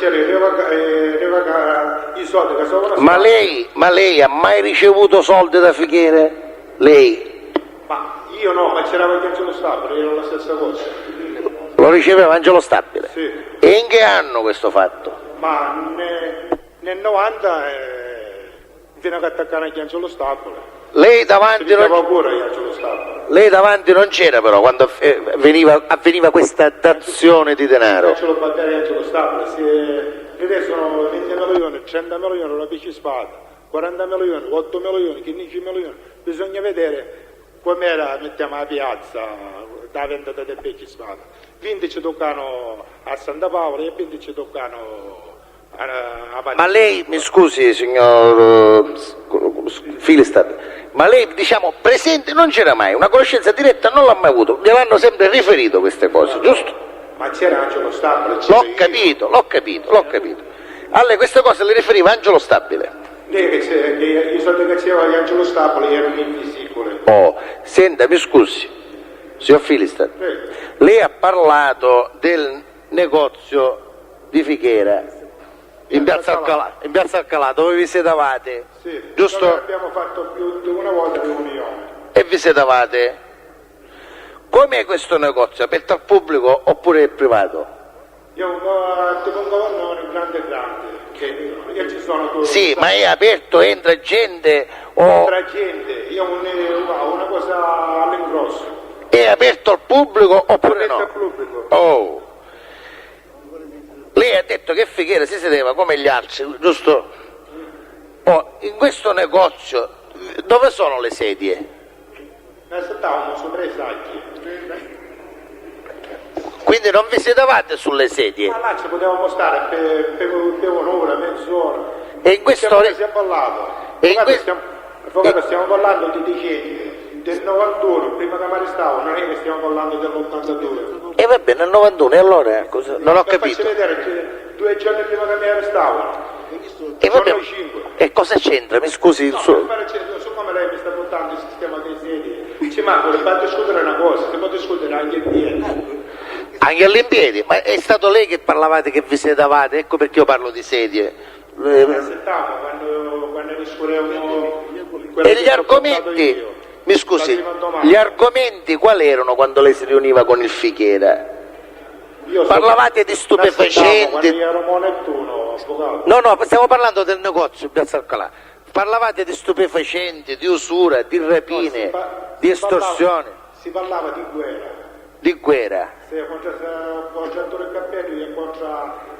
c'era i soldi che sono Ma lei ha mai ricevuto soldi da Fighere? Lei? Ma io no, ma c'era anche Angelo Stabile, era la stessa cosa. Lo riceveva Angelo Stabile? Sì. E in che anno questo fatto? Ma nel 90 fino a attaccare anche Angelo Stabile. Lei davanti, lei davanti non c'era però quando avveniva questa dazione di denaro. Angelo Baccari e Angelo Stabile, adesso sono 20 milioni, 30 milioni la bicicletta, 40 milioni, 8 milioni, 15 milioni. Bisogna vedere com'era, mettiamo la piazza, da vendita del bicicletta. 20 ci toccano a Santa Paola e 20 ci toccano a Ma lei, mi scusi signor Filistad, ma lei diciamo presente non c'era mai, una conoscenza diretta non l'ha mai avuto, gliel'hanno sempre riferito queste cose, giusto? Ma c'era Angelo Stabile. L'ho capito. A lei queste cose le riferiva Angelo Stabile? I soldi che c'era di Angelo Stabile erano invisibili. Oh, senta, mi scusi, signor Filistad, lei ha parlato del negozio di Fighere in Piazza Alcalà, dove vi sedavate, sì, giusto? Abbiamo fatto più di una volta riunione. E vi sedavate? Com'è questo negozio? Aperto al pubblico oppure è privato? Io un governone grande, che io ci sono tutti. Sì, ma è aperto, entra gente o... Entra gente, io una cosa all'ingrosso. È aperto al pubblico oppure aperto no? Al pubblico. Oh. Lei ha detto che Fighere si sedeva come gli altri, giusto? Oh, in questo negozio dove sono le sedie? Noi stavamo sopra i sacchi. Quindi non vi sedevate sulle sedie? Ma là ci potevamo stare per un'ora, mezz'ora. E in questo... Stiamo parlando. Stiamo parlando di decenni. Del 91, prima che mi arrestavano, non è che stiamo parlando dell'82. E va bene, nel 91, e allora cosa? Non ho capito. Faccio vedere, 2 giorni prima che mi arrestavano. E vabbè, sono 5. e cosa c'entra? Mi scusi, No, so come lei mi sta portando il sistema dei sedie. Ci manco, le faccio discutere una cosa, si può discutere anche in piedi. Anche all'impiedi? Ma è stato lei che parlavate che vi sedavate? Ecco perché io parlo di sedie. Quando discutevamo... E gli argomenti? Mi scusi, gli argomenti quali erano quando lei si riuniva con il Fighere? Parlavate di stupefacenti? No, stiamo parlando del negozio in Piazza Alcalà. Parlavate di stupefacenti, di usura, di rapine, di estorsione. Si parlava di guerra. Di guerra? Sì, contro il cappello e contro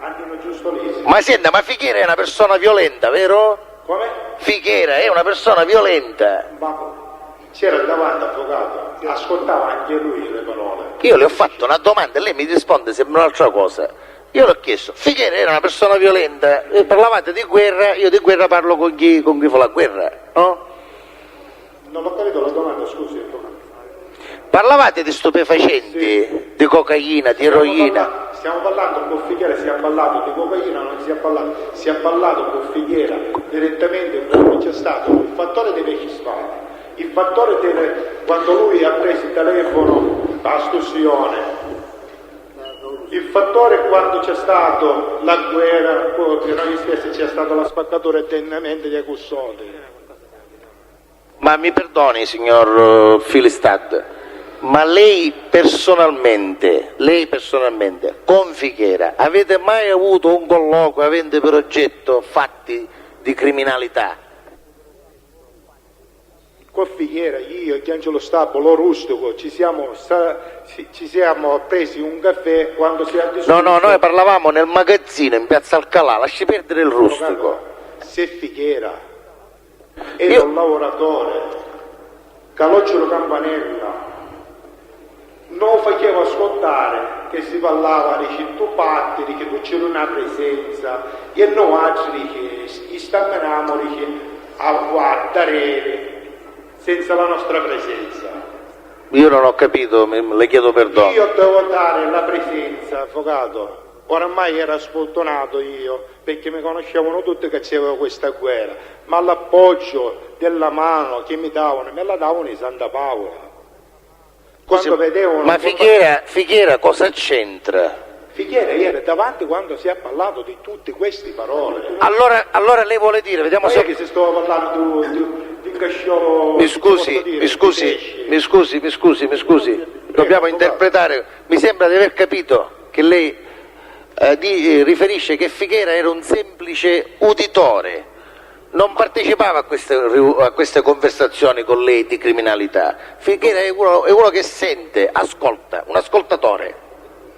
Antino Giustolisi. Ma senta, ma Fighere è una persona violenta, vero? Come? Fighere è una persona violenta. Ma c'era davanti avvocato, ascoltava anche lui le parole. Io le ho fatto una domanda e lei mi risponde sempre un'altra cosa. Io le ho chiesto, Fighere era una persona violenta, parlavate di guerra, io di guerra parlo con chi fa la guerra, no? Non ho capito la domanda, scusi. Parlavate di stupefacenti, sì, di cocaina, di eroina. Stiamo parlando con Fighere, si è parlato di cocaina, non si è parlato. Si è parlato con Fighere direttamente come c'è stato il fattore dei vecchi spari. Il fattore quando lui ha preso il telefono, la estorsione, il fattore quando c'è stato la guerra, per noi stessi c'è stata la spaccatura eternamente di accussati. Ma mi perdoni signor Filistad, ma lei personalmente con Fighere avete mai avuto un colloquio avente per oggetto fatti di criminalità? Con Fighere, io e Angelo Stabile, Rustico, ci siamo presi un caffè quando si è discusso. No, noi parlavamo nel magazzino in Piazza Alcalà, lasci perdere il Rustico. Se Fighere era un lavoratore, Calogero Campanella, non faceva ascoltare che si parlava di tu patti, che tu c'era una presenza, e noi altri che stammeniamo a guardare senza la nostra presenza. Io non ho capito, le chiedo perdono. Io devo dare la presenza, avvocato. Oramai era sfortunato io, perché mi conoscevano tutti che c'avevo questa guerra, ma l'appoggio della mano che mi davano, me la davano in Santa Paola. Quando vedevano... Ma Fighere cosa c'entra? Fighiera era davanti quando si è parlato di tutte queste parole. Allora lei vuole dire, vediamo se... che si stava parlando di un casciolo... Mi scusi, dobbiamo interpretare, mi sembra di aver capito che lei riferisce che Fighiera era un semplice uditore, non partecipava a queste conversazioni con lei di criminalità. Fighiera è uno che sente, ascolta, un ascoltatore.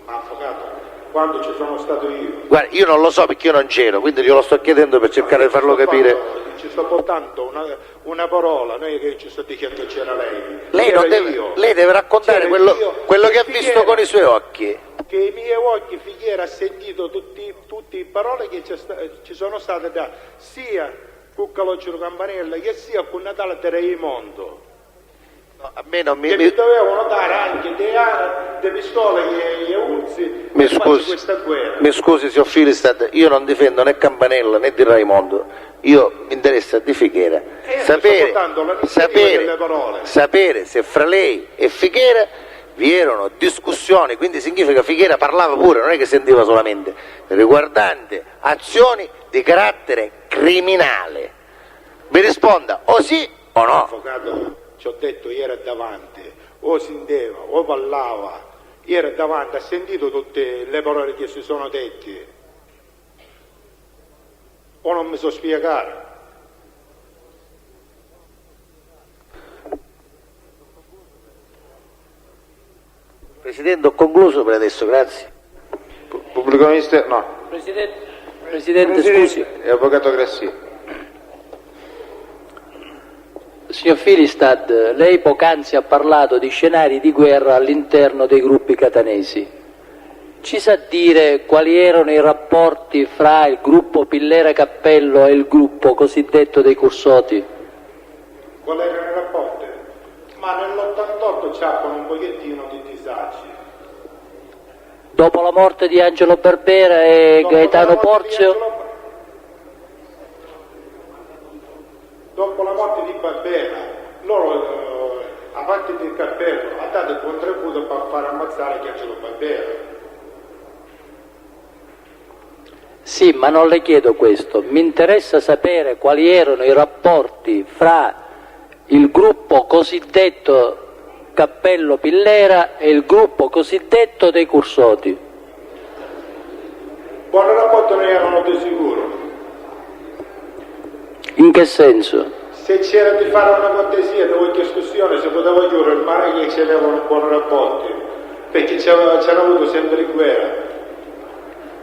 Ma avvocato, quando ci sono stato io... Guarda, io non lo so perché io non c'ero, quindi glielo sto chiedendo per cercare di farlo capire. Ci sto portando una parola, noi che ci sto dicendo che c'era lei. Lei deve raccontare quello che ha visto con i suoi occhi. Che i miei occhi, Fighiera, ha sentito tutte le parole che ci sono state da sia con Calogero Campanella che sia con Natale di Raimondo. No, a me non mi dovevano dare anche delle pistole e uzzi per questa guerra. Mi scusi, signor Filistad, io non difendo né Campanella né di Raimondo, io mi interessa di Fighiera. Sapere se fra lei e Fighiera vi erano discussioni, quindi significa che Fighiera parlava pure, non è che sentiva solamente, riguardante azioni di carattere criminale. Vi risponda o sì o no. Avvocato, ci ho detto, era davanti, o senteva, o parlava, era davanti, ha sentito tutte le parole che si sono dette, o non mi so spiegare. Presidente, ho concluso per adesso, grazie. Pubblico ministero, no. Presidente, scusi. Avvocato Grassi. Signor Filistad, lei poc'anzi ha parlato di scenari di guerra all'interno dei gruppi catanesi. Ci sa dire quali erano i rapporti fra il gruppo Pillera Cappello e il gruppo cosiddetto dei Cursoti? Quali erano i rapporti? Ma nell'88 c'erano un pochettino di disagi. Dopo la morte di Angelo Barbera e Gaetano Porzio? Dopo la morte di Barbera, loro, a parte del cappello, ha dato il contributo per far ammazzare Angelo Barbera. Sì, ma non le chiedo questo. Mi interessa sapere quali erano i rapporti fra il gruppo cosiddetto Cappello Pillera e il gruppo cosiddetto dei Cursoti. Buon rapporto ne erano di sicuro. In che senso? Se c'era di fare una cortesia, dopo discussione, si poteva chiudere, ma che c'erano buoni rapporti, perché c'era avuto sempre guerra.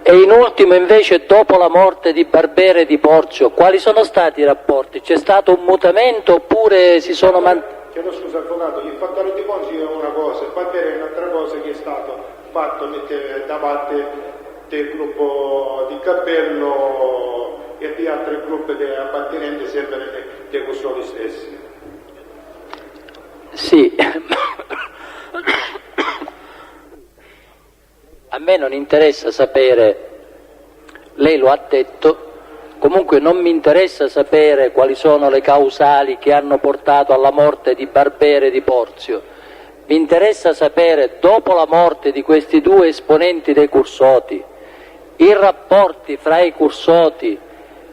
E in ultimo invece, dopo la morte di Barbera e di Porzio, quali sono stati i rapporti? C'è stato un mutamento oppure si sono Chiedo scusa avvocato, il fattore di Porzio è una cosa, il Barbera è un'altra cosa che è stato fatto da parte del gruppo di Cappello e di altri gruppi appartenenti sempre dei Cursoti stessi. Sì. A me non interessa sapere, lei lo ha detto, comunque non mi interessa sapere quali sono le causali che hanno portato alla morte di Barbera e di Porzio. Mi interessa sapere, dopo la morte di questi due esponenti dei Cursoti, i rapporti fra i Cursoti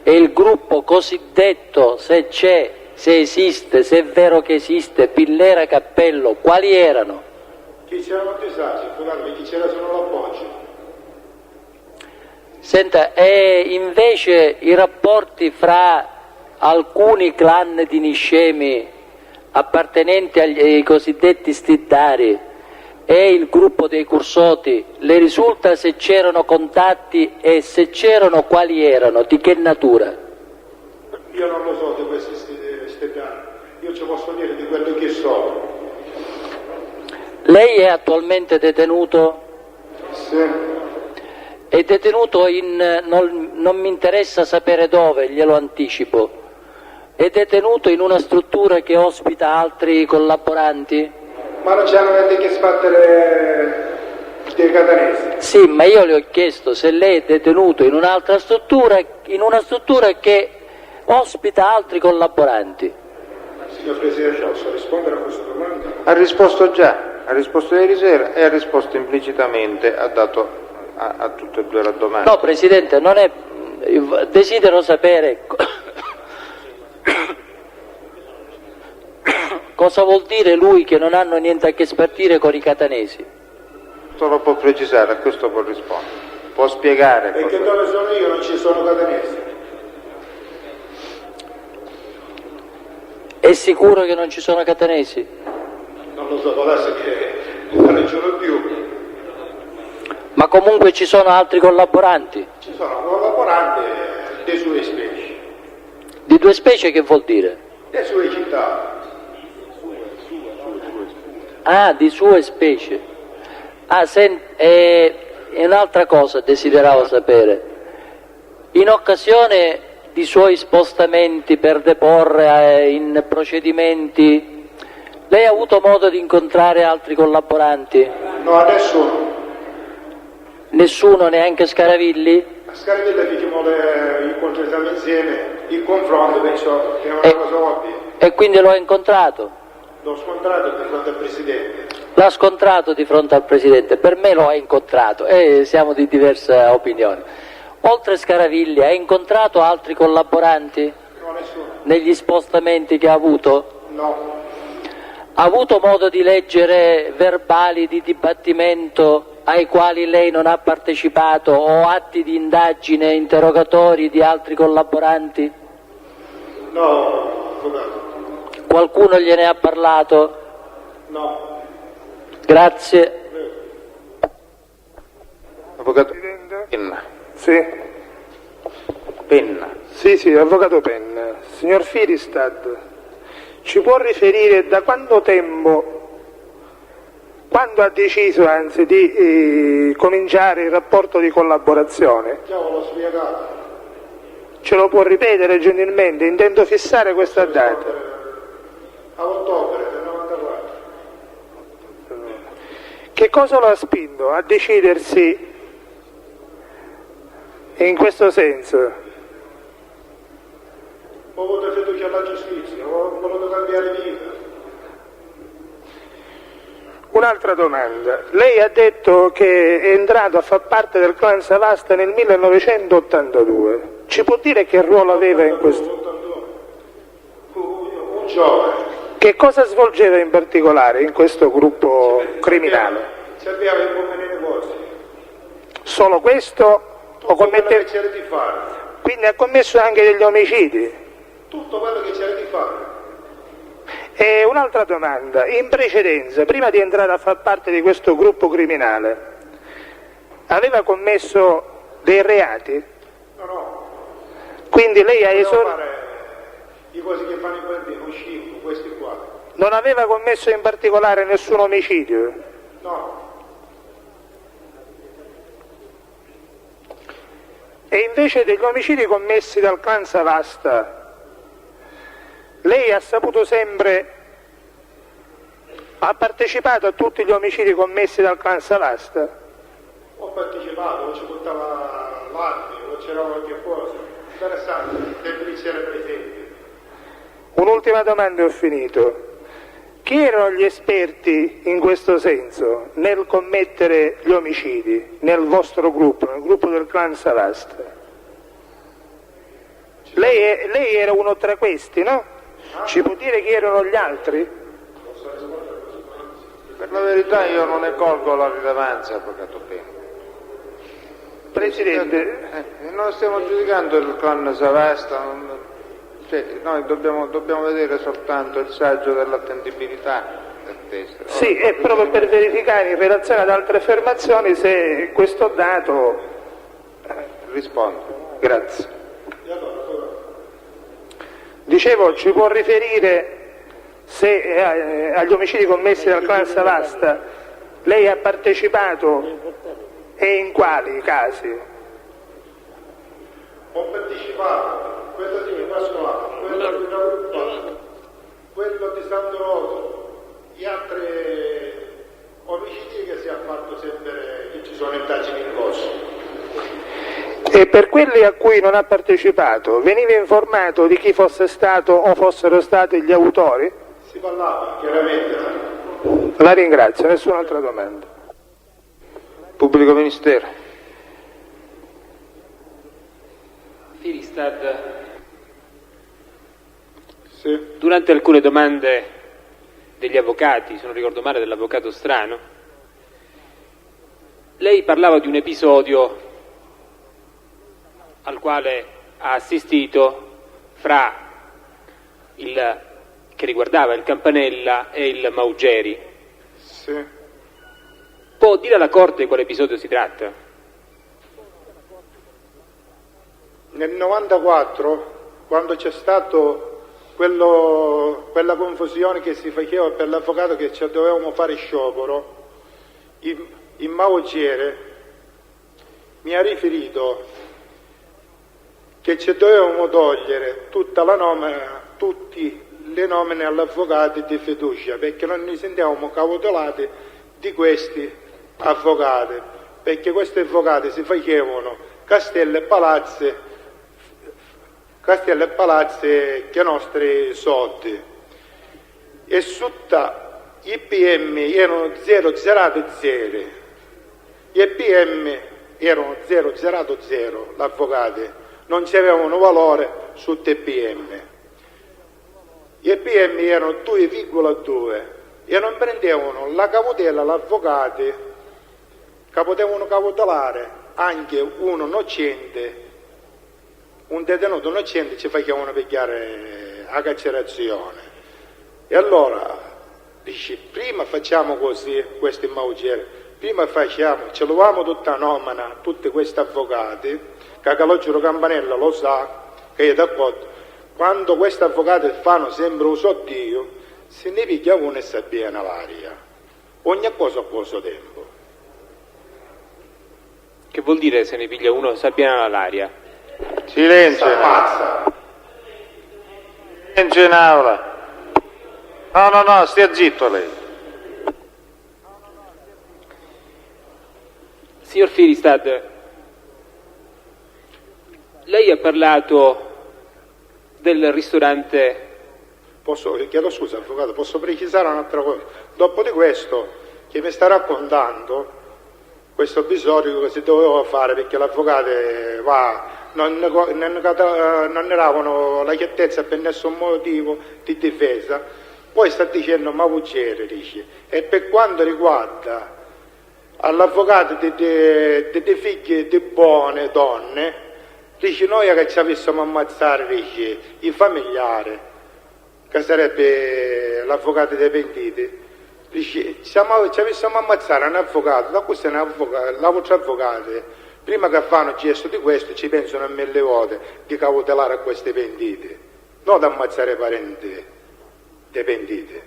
e il gruppo cosiddetto, se c'è, se esiste, se è vero che esiste, Pillera Cappello, quali erano? Chi c'erano disagi, perché c'era solo l'appoggio. Senta, e invece i rapporti fra alcuni clan di Niscemi appartenenti ai cosiddetti stiddari e il gruppo dei Cursoti, le risulta se c'erano contatti e se c'erano quali erano, di che natura? Io non lo so di questi stiddari, io ci posso dire di quello che so. Lei è attualmente detenuto? Sì. È detenuto non mi interessa sapere dove, glielo anticipo. È detenuto in una struttura che ospita altri collaboranti? Ma non c'hanno niente che sbattere dei catanesi. Sì, ma io le ho chiesto se lei è detenuto in un'altra struttura, in una struttura che ospita altri collaboranti. Signor Presidente, posso rispondere a questa domanda? Ha risposto già, ha risposto ieri sera e ha risposto implicitamente, ha dato a tutte e due le domande. No, Presidente, non è... desidero sapere cosa vuol dire lui che non hanno niente a che spartire con i catanesi. Questo lo può precisare, a questo può rispondere. Può spiegare. Perché dove sono io non ci sono catanesi. È sicuro che non ci sono catanesi? Non lo so, può darsi che non ragiono più. Ma comunque ci sono altri collaboranti? Ci sono collaboranti delle sue specie, Di due specie che vuol dire? delle sue città. Ah, di sue specie. Ah, e un'altra cosa desideravo sapere. In occasione di suoi spostamenti per deporre in procedimenti, lei ha avuto modo di incontrare altri collaboranti? No, adesso Nessuno, neanche Scaravilli? a Scaravilla facciamo gli incontri insieme, il confronto, penso che è una cosa ovvia. E quindi lo ha incontrato? L'ho scontrato di fronte al Presidente. L'ha scontrato di fronte al Presidente, per me lo ha incontrato e siamo di diversa opinione. Oltre Scaravilli, ha incontrato altri collaboranti No, nessuno. negli spostamenti che ha avuto? No. Ha avuto modo di leggere verbali di dibattimento ai quali lei non ha partecipato o atti di indagine, interrogatori di altri collaboranti? No, avvocato. Qualcuno gliene ha parlato? No. Grazie. Avvocato Presidente? Penna. Sì, Penna. sì, Avvocato Penna. Signor Firistad, ci può riferire da quanto tempo, quando ha deciso anzi di cominciare il rapporto di collaborazione? Già l'ho spiegato. Ce lo può ripetere gentilmente? Intendo fissare questa data. A ottobre del 94. Che cosa lo ha spinto a decidersi in questo senso? Ho avuto fiducia alla giustizia, ho voluto cambiare vita. Un'altra domanda. Lei ha detto che è entrato a far parte del clan Savasta nel 1982. Ci può dire che ruolo aveva in questo? Un giovane. Che cosa svolgeva in particolare in questo gruppo criminale? Serviva il come nei negozi. Solo questo? O Tutto quello che commette... c'era di fare. Quindi ha commesso anche degli omicidi? Tutto quello che c'era di fare. E un'altra domanda. In precedenza, prima di entrare a far parte di questo gruppo criminale, aveva commesso dei reati? No. Quindi lei ha Devo esordito... fare i cosi che fanno i bambini, un scippo, questi qua. Non aveva commesso in particolare nessun omicidio? No. E invece degli omicidi commessi dal clan Savasta, lei ha saputo sempre, ha partecipato a tutti gli omicidi commessi dal clan Savasta? Ho partecipato, o ci buttava latte, o c'era qualche cosa. Interessante, le polizie erano presenti. Un'ultima domanda e ho finito. Chi erano gli esperti in questo senso nel commettere gli omicidi nel vostro gruppo, nel gruppo del clan Savasta? Lei era uno tra questi, no? Ci può dire chi erano gli altri? Per la verità io non ne colgo la rilevanza, Avvocato Penna. Presidente, Noi stiamo giudicando il clan Savasta, noi dobbiamo vedere soltanto il saggio dell'attendibilità del testo. sì, è proprio per verificare in relazione ad altre affermazioni se questo dato... Rispondo. Grazie. Dicevo, ci può riferire se agli omicidi commessi dal clan Savasta lei ha partecipato e in quali casi? Ho partecipato, quello di Pasquale, quello di Ragupa, quello di Santo Roso, gli altri omicidi che si è fatto sempre che ci sono indagini in corso. E per quelli a cui non ha partecipato, veniva informato di chi fosse stato o fossero stati gli autori? Si parlava chiaramente. La ringrazio, nessun'altra domanda. Pubblico Ministero. Firistad, Sì. durante alcune domande degli avvocati, se non ricordo male dell'avvocato Strano, lei parlava di un episodio al quale ha assistito che riguardava il Campanella e il Maugeri. Sì. Può dire alla Corte di quale episodio si tratta? Nel 94, quando c'è stato quella confusione che si faceva per l'avvocato che dovevamo fare sciopero, il Maugeri mi ha riferito che ci dovevamo togliere tutte le nomine all'avvocato di fiducia, perché non ne sentiamo cautelati di questi avvocati, perché questi avvocati si facevano castelli e palazzi che nostri soldi, e sutta i PM erano 0 e PM erano 0 l'avvocato, non ci avevano valore su TPM. I PM erano 2,2 e non prendevano la cautela l'avvocato che potevano cautelare anche un detenuto innocente, ci facevano pigliare a carcerazione. E allora dice, prima facciamo così, questi Maugeri, prima ci leviamo tutta nomina, tutti questi avvocati, che Calogero Campanella lo sa, che è d'accordo, quando questi avvocati fanno sempre uso Dio, se ne piglia uno e sa bene l'aria, ogni cosa a suo tempo. Che vuol dire se ne piglia uno sa bene l'aria? Silenzio. Silenzio in aula. No, stia zitto lei. Signor Firistad, lei ha parlato del ristorante. Chiedo scusa, avvocato, posso precisare un'altra cosa? Dopo di questo, che mi sta raccontando questo episodio che si doveva fare, perché l'avvocato non eravano la chiarezza per nessun motivo di difesa, poi sta dicendo Maugeri, dice, e per quanto riguarda all'avvocato di figlie di buone donne, dice, noi che ci avessimo ammazzare, dice, i familiari, che sarebbe l'avvocato dei pentiti, dice, ci avessimo ammazzare un avvocato, da questo è l'altro avvocato, prima che fanno gesto di questo ci pensano 1000 volte di cautelare a questi pentiti, non da ammazzare i parenti dei pentiti,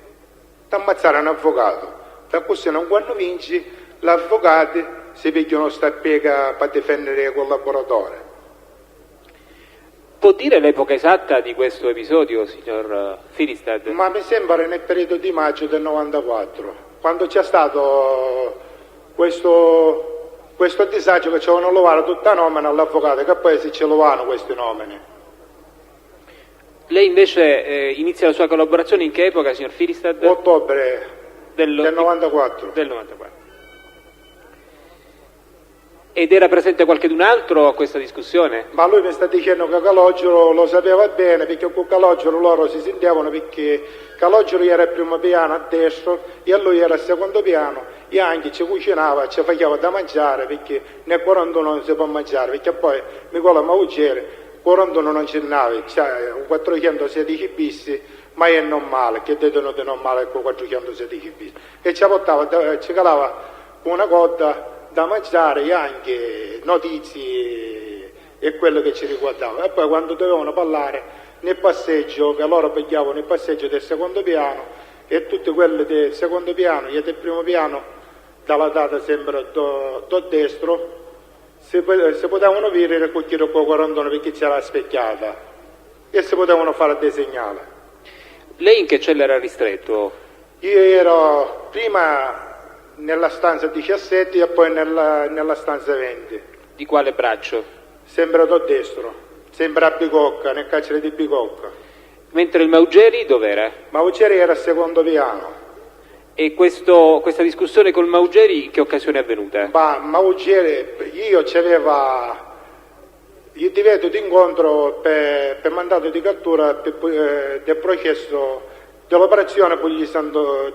da ammazzare un avvocato, da questo non quando vinci l'avvocato si pigliano sta piega per difendere il collaboratore. Può dire l'epoca esatta di questo episodio, signor Firistad? Ma mi sembra nel periodo di maggio del 94, quando c'è stato questo disagio che ci avevano levato tutta nomina all'avvocato, che poi si ci levano questi nomini. Lei invece inizia la sua collaborazione in che epoca, signor Firistad? Ottobre del 94. Del 94. Ed era presente qualcun altro a questa discussione? Ma lui mi sta dicendo che Calogero lo sapeva bene, perché con Calogero loro si sentivano, perché Calogero era al primo piano a destra e a lui era al secondo piano, e anche ci cucinava, ci faceva da mangiare, perché nel 41 non si può mangiare, perché poi Nicola Maugeri 41 non c'è nave, c'è un 416 bis, ma è normale, che detenuto normale con 416 bis, e ci portava, ci calava una cotta da mangiare e anche notizie e quello che ci riguardava. E poi quando dovevano parlare nel passeggio, che loro pigliavano il passeggio del secondo piano, e tutte quelle del secondo piano e del primo piano, dalla data sempre do destro, si potevano vedere il cucchiaio con 41 perché c'era la specchiata e si potevano fare dei segnali. Lei in che cella era ristretto? Io ero prima nella stanza 17 e poi nella stanza 20. Di quale braccio? Sempre do destro, sempre a Bicocca, nel carcere di Bicocca. Mentre il Maugeri dov'era? Maugeri era al secondo piano. E questa discussione col Maugeri in che occasione è avvenuta? Ma Maugeri, io il divieto di incontro per mandato di cattura del processo dell'operazione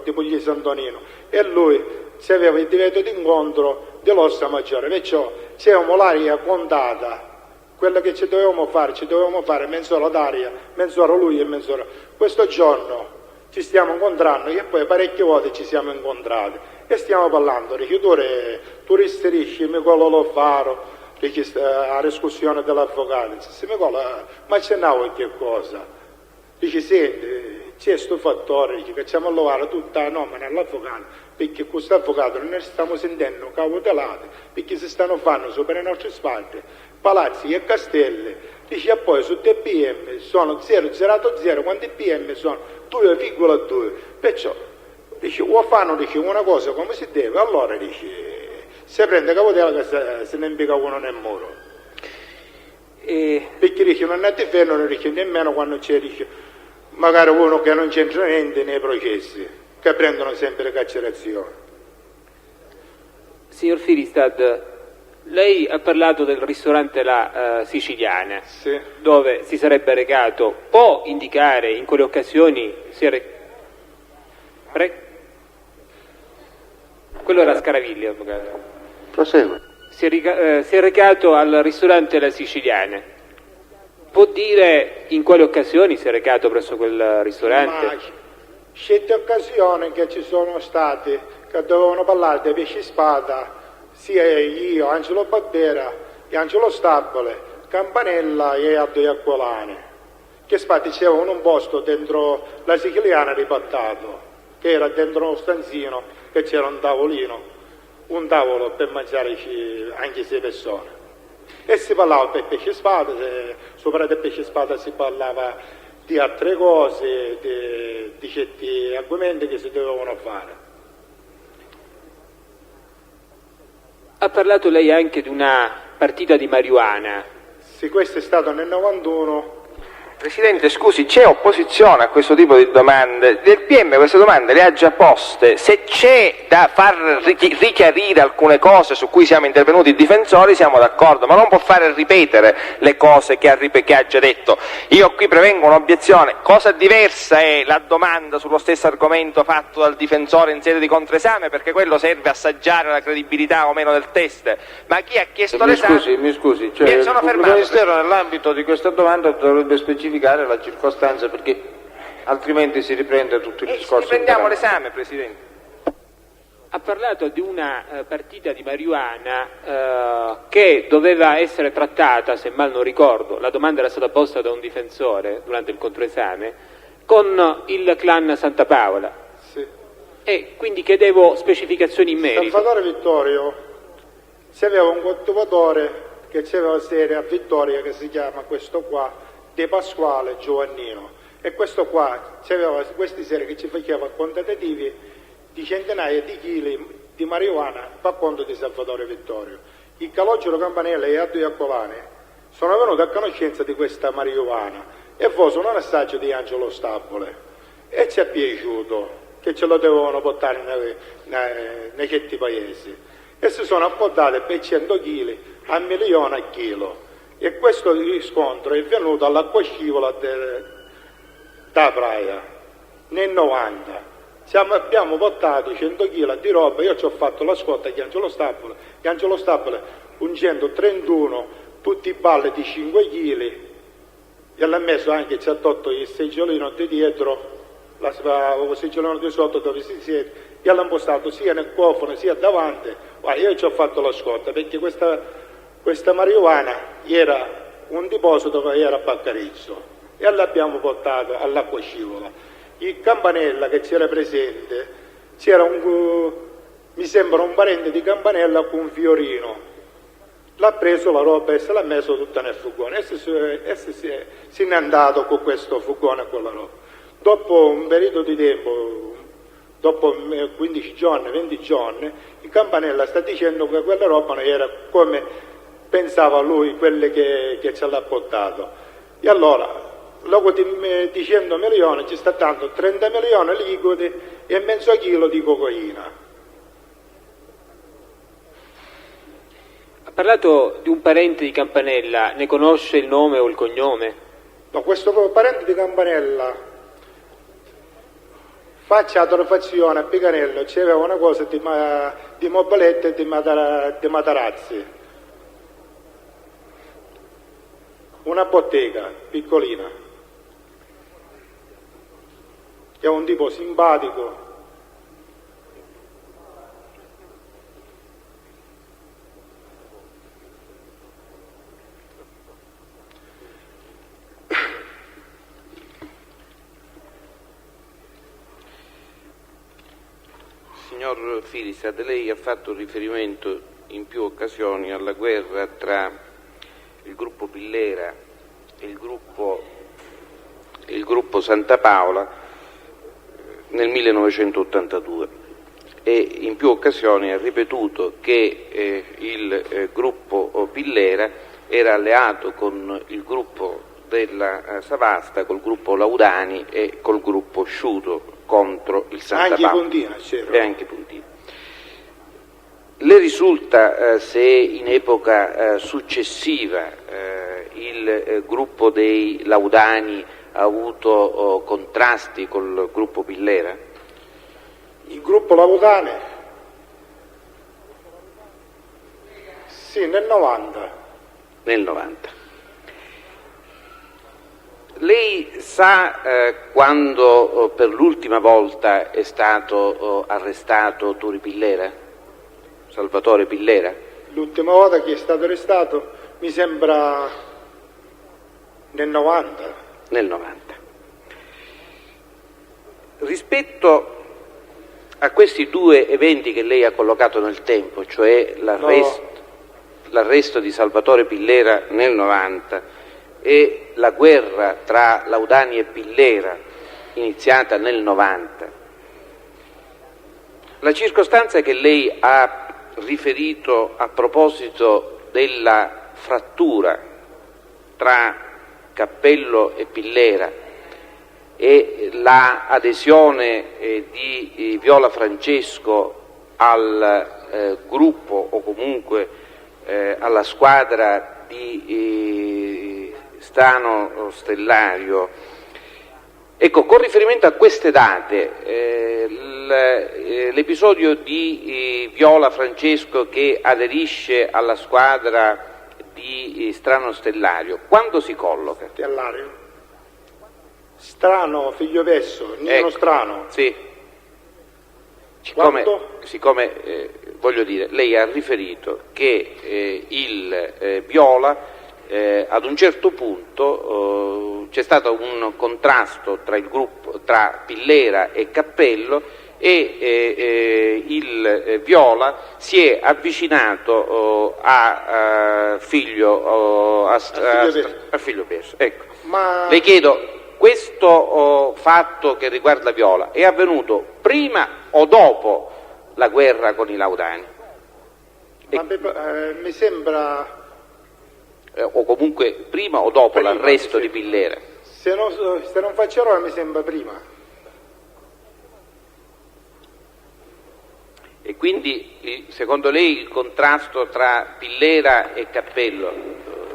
di Pugliese Antonino, e lui si aveva il divieto di incontro dell'Ossa Maggiore, perciò c'era l'aria contata, quello che ci dovevamo fare mezz'ora d'aria, mezz'ora lui e mezz'ora. Questo giorno ci stiamo incontrando e poi parecchie volte ci siamo incontrati e stiamo parlando, dice tu risterisci Nicola Lofaro, la riscussione dell'avvocato, dice Nicola, ma c'è qualche cosa? Dice senti, c'è sto fattore, dice che facciamo lavorare tutta la nomina all'avvocato, perché questo avvocato non ne stiamo sentendo cautelati, perché si stanno fanno sopra le nostre spalle palazzi e castelli, dice e poi su TPM sono 0,080 quando i PM sono 2,2, perciò dice o fanno dice, una cosa come si deve, allora dice se prende cautela che se ne impiega uno nel muro, perché dice non è difendono dice nemmeno quando c'è dice magari uno che non c'entra niente nei processi, che prendono sempre le carcerazioni. Signor Firistad, lei ha parlato del ristorante La Siciliana, sì, dove si sarebbe recato, può indicare in quelle occasioni quello era Scaravilli, avvocato. Prosegue. Si è recato al ristorante La Siciliana. Può dire in quali occasioni si è recato presso quel ristorante? Ma scelte occasioni che ci sono state, che dovevano parlare di pesci spada, sia io, Angelo Barbera, e Angelo Stabile, Campanella e Aldo Iaccolani, che spatti c'erano un posto dentro la Siciliana ripattato, che era dentro uno stanzino, che c'era un tavolino, un tavolo per mangiare anche 6 persone. E si parlava per pesce spada, sopra del pesce spada si parlava di altre cose, di certi argomenti che si dovevano fare. Ha parlato lei anche di una partita di marijuana. Sì, questo è stato nel 91. Presidente, scusi, c'è opposizione a questo tipo di domande? Del PM queste domande le ha già poste. Se c'è da far richiarire alcune cose su cui siamo intervenuti i difensori, siamo d'accordo, ma non può fare ripetere le cose che ha già detto. Io qui prevengo un'obiezione. Cosa diversa è la domanda sullo stesso argomento fatto dal difensore in sede di controesame, perché quello serve a assaggiare la credibilità o meno del test. Ma chi ha chiesto l'esame... Mi scusi, cioè il pubblico ministero nell'ambito di questa domanda dovrebbe specificare la circostanza, perché altrimenti si riprende tutto il discorso. Riprendiamo l'esame, Presidente. Ha parlato di una partita di marijuana che doveva essere trattata, se mal non ricordo, la domanda era stata posta da un difensore durante il controesame, con il clan Santa Paola. Sì. E quindi chiedevo specificazioni in merito. Salvatore Vittorio, si aveva un coltivatore che aveva sede a Vittoria, che si chiama questo qua, De Pasquale Giovannino, e questo qua aveva queste serie che ci faceva quantitativi di centinaia di chili di marijuana per conto di Salvatore Vittorio. Il Calogero Campanella e Aldo Iaccolani sono venuti a conoscenza di questa marijuana e fosero un assaggio di Angelo Stabile e ci è piaciuto che ce lo dovevano portare nei certi paesi e si sono apportate per 100 kg a 1 milione a chilo. E questo riscontro è venuto all'acqua scivola da Praia nel 90. Abbiamo portato 100 kg di roba, io ci ho fatto la scorta di Angelo Stabile un 131, tutti i balli di 5 kg, e l'ha messo anche, ci ha tolto il seggiolino di dietro, il seggiolino di sotto dove si siede, e l'ha impostato sia nel cofano sia davanti. Io ci ho fatto la scorta perché questa marijuana era un deposito che era a Baccarizzo e l'abbiamo portato all'acqua scivola. Il Campanella che c'era presente, c'era mi sembra un parente di Campanella con un fiorino, l'ha preso la roba e se l'ha messo tutta nel furgone e se n'è andato con questo furgone e con la roba. Dopo un periodo di tempo, dopo 15 giorni, 20 giorni, il Campanella sta dicendo che quella roba non era come pensava lui, quelle che ce l'ha portato. E allora, dopo di 100 milioni ci sta dando 30 milioni liquidi e mezzo chilo di cocaina. Ha parlato di un parente di Campanella, ne conosce il nome o il cognome? No, questo parente di Campanella faccia la torrefazione a Picanello, c'era una cosa di mobilette e di matarazzi, una bottega piccolina, è un tipo simpatico. Signor Firistad, lei ha fatto riferimento in più occasioni alla guerra tra il gruppo Pillera e il gruppo Santa Paola nel 1982 e in più occasioni ha ripetuto che il gruppo Pillera era alleato con il gruppo della Savasta, col gruppo Laudani e col gruppo Sciuto contro il Santa anche Paola. Pontina, c'era. E anche Pontina. Le risulta se in epoca successiva il gruppo dei Laudani ha avuto contrasti col gruppo Pillera? Il gruppo Laudani? Sì, nel 90. Nel 90. Lei sa quando per l'ultima volta è stato arrestato Turi Pillera? Salvatore Pillera? L'ultima volta che è stato arrestato mi sembra nel 90. Nel 90. Rispetto a questi due eventi che lei ha collocato nel tempo, cioè l'arresto di Salvatore Pillera nel 90 e la guerra tra Laudani e Pillera iniziata nel 90, la circostanza che lei ha riferito a proposito della frattura tra Cappello e Pillera e la adesione di Viola Francesco al gruppo o comunque alla squadra di Stano Stellario, ecco, con riferimento a queste date, l'episodio di Viola Francesco che aderisce alla squadra di Strano Stellario, quando si colloca? Stellario? Strano, figlio Vesso, Nino Ecco, Strano. sì. Siccome voglio dire, lei ha riferito che il Viola ad un certo punto c'è stato un contrasto tra il gruppo, tra Pillera e Cappello e il Viola si è avvicinato a figlio Perso. Ecco. Ma... Le chiedo, questo fatto che riguarda Viola è avvenuto prima o dopo la guerra con i Laudani? mi sembra... o comunque prima o dopo l'arresto di Pillera? Se non faccio errore mi sembra prima. E quindi secondo lei il contrasto tra Pillera e Cappello,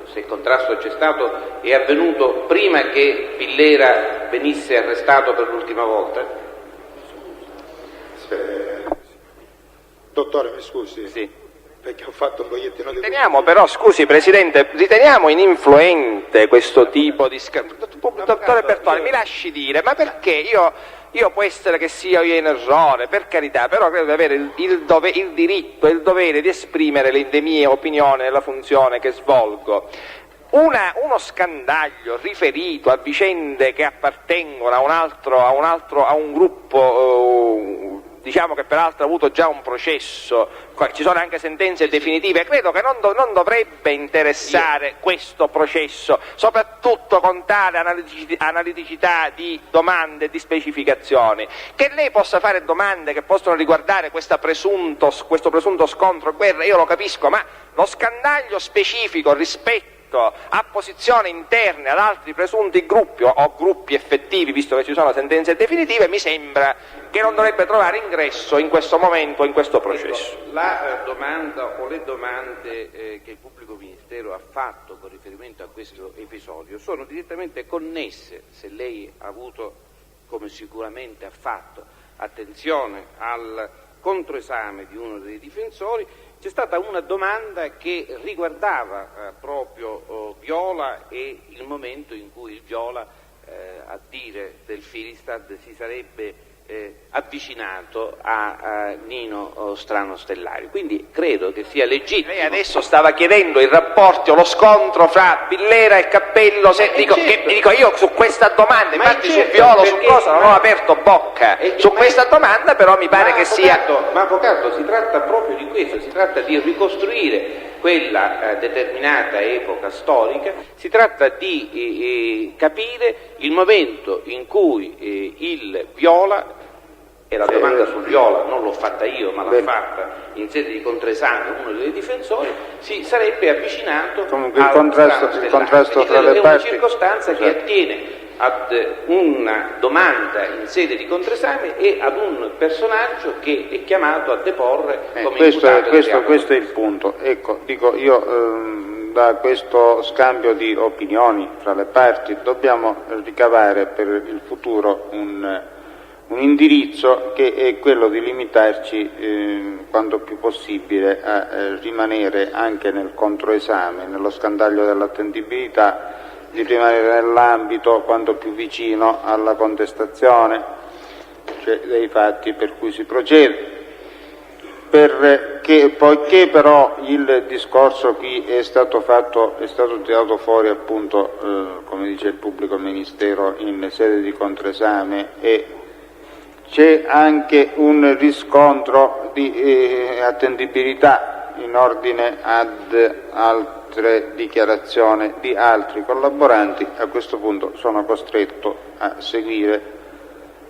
se il contrasto c'è stato, è avvenuto prima che Pillera venisse arrestato per l'ultima volta? Dottore, mi scusi. Sì. Perché ho fatto un pochettino di... Riteniamo però, scusi Presidente, riteniamo ininfluente questo tipo di... Dottore Bertone, mi lasci dire, ma perché io può essere che sia io in errore, per carità, però credo di avere il diritto e il dovere di esprimere le mie opinioni nella funzione che svolgo. Uno scandaglio riferito a vicende che appartengono a un gruppo... diciamo che peraltro ha avuto già un processo, ci sono anche sentenze definitive, credo che non dovrebbe interessare questo processo, soprattutto con tale analiticità di domande e di specificazioni. Che lei possa fare domande che possono riguardare questo presunto scontro, guerra, io lo capisco, ma lo scandaglio specifico rispetto rispetto a posizioni interne ad altri presunti gruppi o gruppi effettivi, visto che ci sono sentenze definitive, mi sembra che non dovrebbe trovare ingresso in questo momento, in questo processo. Ecco, la domanda o le domande che il pubblico ministero ha fatto con riferimento a questo episodio sono direttamente connesse, se lei ha avuto, come sicuramente ha fatto, attenzione al controesame di uno dei difensori. C'è stata una domanda che riguardava proprio Viola e il momento in cui il Viola, a dire del Filistad, si sarebbe avvicinato a Nino Strano Stellari. Quindi credo che sia legittimo. Lei adesso stava chiedendo i rapporti o lo scontro fra Pillera e Cappello, dico io su questa domanda, infatti su Viola, su cosa non ho aperto bocca, su questa domanda però mi pare che sia... Ma avvocato, si tratta proprio di questo, si tratta di ricostruire quella determinata epoca storica, si tratta di capire il momento in cui il Viola, e la domanda sul Viola non l'ho fatta io, ma l'ha fatta in sede di controesame uno dei difensori, si sarebbe avvicinato comunque il contrasto tra le è parti. una circostanza che attiene ad una domanda in sede di controesame e ad un personaggio che è chiamato a deporre come imputato. Questo è il punto. Ecco, dico io, da questo scambio di opinioni fra le parti dobbiamo ricavare per il futuro un indirizzo che è quello di limitarci quanto più possibile a rimanere anche nel controesame, nello scandaglio dell'attendibilità, di rimanere nell'ambito quanto più vicino alla contestazione, cioè dei fatti per cui si procede. Poiché però il discorso qui è stato tirato fuori appunto, come dice il pubblico ministero, in sede di controesame, e c'è anche un riscontro di attendibilità in ordine ad altre dichiarazioni di altri collaboranti, a questo punto sono costretto a seguire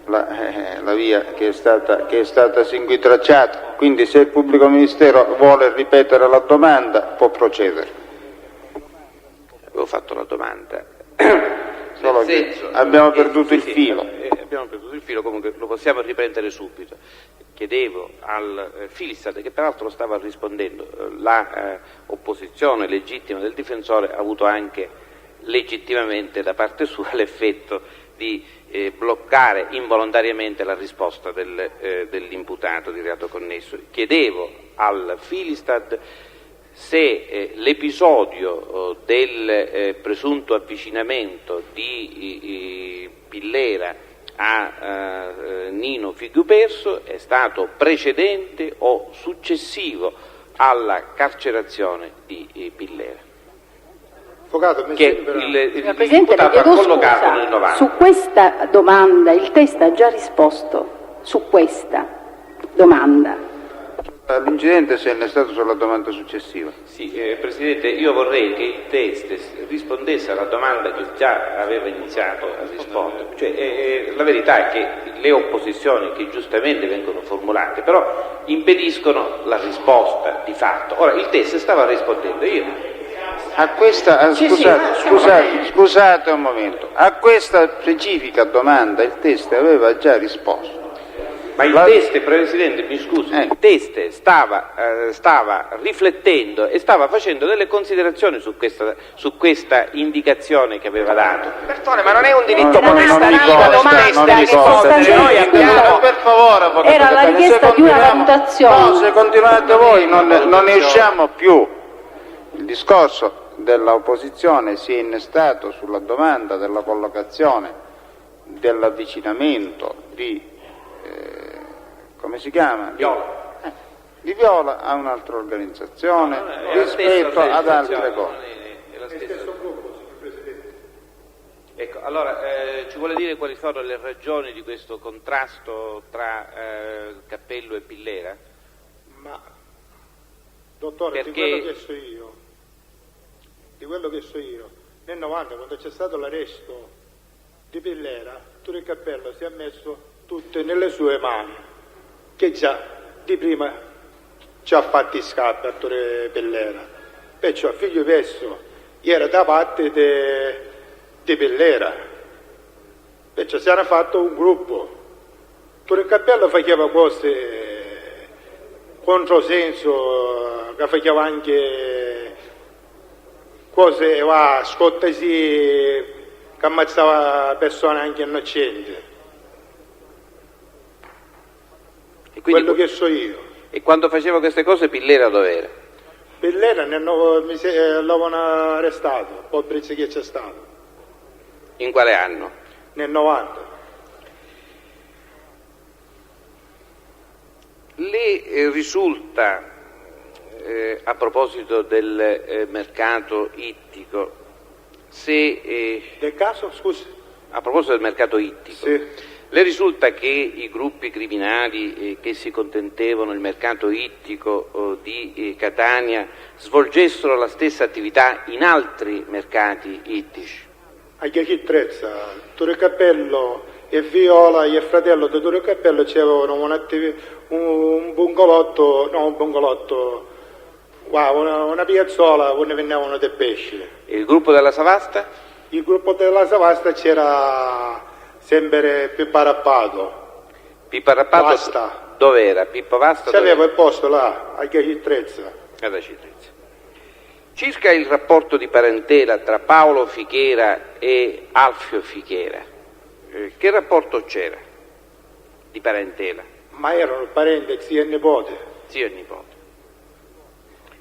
la via che è stata sin qui tracciata. Quindi se il pubblico ministero vuole ripetere la domanda può procedere. Avevo fatto la domanda. Solo che abbiamo perduto il filo. Abbiamo perduto il filo, comunque lo possiamo riprendere subito. Chiedevo al Filistad, che peraltro stava rispondendo, la opposizione legittima del difensore ha avuto anche legittimamente da parte sua l'effetto di bloccare involontariamente la risposta dell'imputato di reato connesso. Chiedevo al Filistad se l'episodio del presunto avvicinamento di Pillera a Nino Figuperso è stato precedente o successivo alla carcerazione di Pillera. Avvocato, mi Che sembra... Signor Presidente, le chiedo scusa, su questa domanda il test ha già risposto, su questa domanda. L'incidente se ne è stato sulla domanda successiva. Sì, Presidente, io vorrei che il test rispondesse alla domanda che già aveva iniziato a rispondere. Cioè, la verità è che le opposizioni che giustamente vengono formulate però impediscono la risposta di fatto. Ora, il test stava rispondendo, A questa, scusate un momento, a questa specifica domanda il test aveva già risposto. Ma il test, Presidente, mi scusi, il test stava riflettendo e stava facendo delle considerazioni su questa indicazione che aveva dato. Bertone, ma non è un diritto Per favore, avvocato, era la richiesta di una valutazione. No, se continuate voi non ne usciamo più. Il discorso dell'opposizione si è innestato sulla domanda della collocazione dell'avvicinamento di come si chiama? Viola. Di Viola a un'altra organizzazione rispetto ad altre cose. È lo stesso gruppo, signor Presidente. Ecco, allora ci vuole dire quali sono le ragioni di questo contrasto tra Cappello e Pillera? Ma, dottore, Perché... di quello che so io, nel 90 quando c'è stato l'arresto di Pillera, Turi Cappello si è messo tutte nelle sue mani, che già di prima ci ha fatti scappi a Turi Pillera, perciò figlio Pesso era da parte di Pillera, perciò si era fatto un gruppo. Torre Cappello faceva cose controsenso, che faceva anche cose, scottasi che ammazzava persone anche innocenti. E quindi, quello che so io. E quando faceva queste cose Pillera dov'era? Pillera l'avevano arrestato, poi prezzo che c'è stato. In quale anno? Nel 90. Le risulta, a proposito del mercato ittico, del caso, scusi? A proposito del mercato ittico, sì. Le risulta che i gruppi criminali che si contentevano il mercato ittico di Catania svolgessero la stessa attività in altri mercati ittici? Anche chi Trezza, Torre Cappello e Viola e il fratello di Torre Cappello c'avevano un bungolotto, una piazzola dove vendevano dei pesci. E il gruppo della Savasta? Il gruppo della Savasta c'era sempre Pippo Arappato. Pippo Arappato? Vasta. Dov'era? Pippo Vasta? C'aveva il posto là, anche chi Trezza. Ad Acitrezza. Circa il rapporto di parentela tra Paolo Fichera e Alfio Fichera, che rapporto c'era di parentela? Ma erano parenti, zio e nipote. Zio e nipote.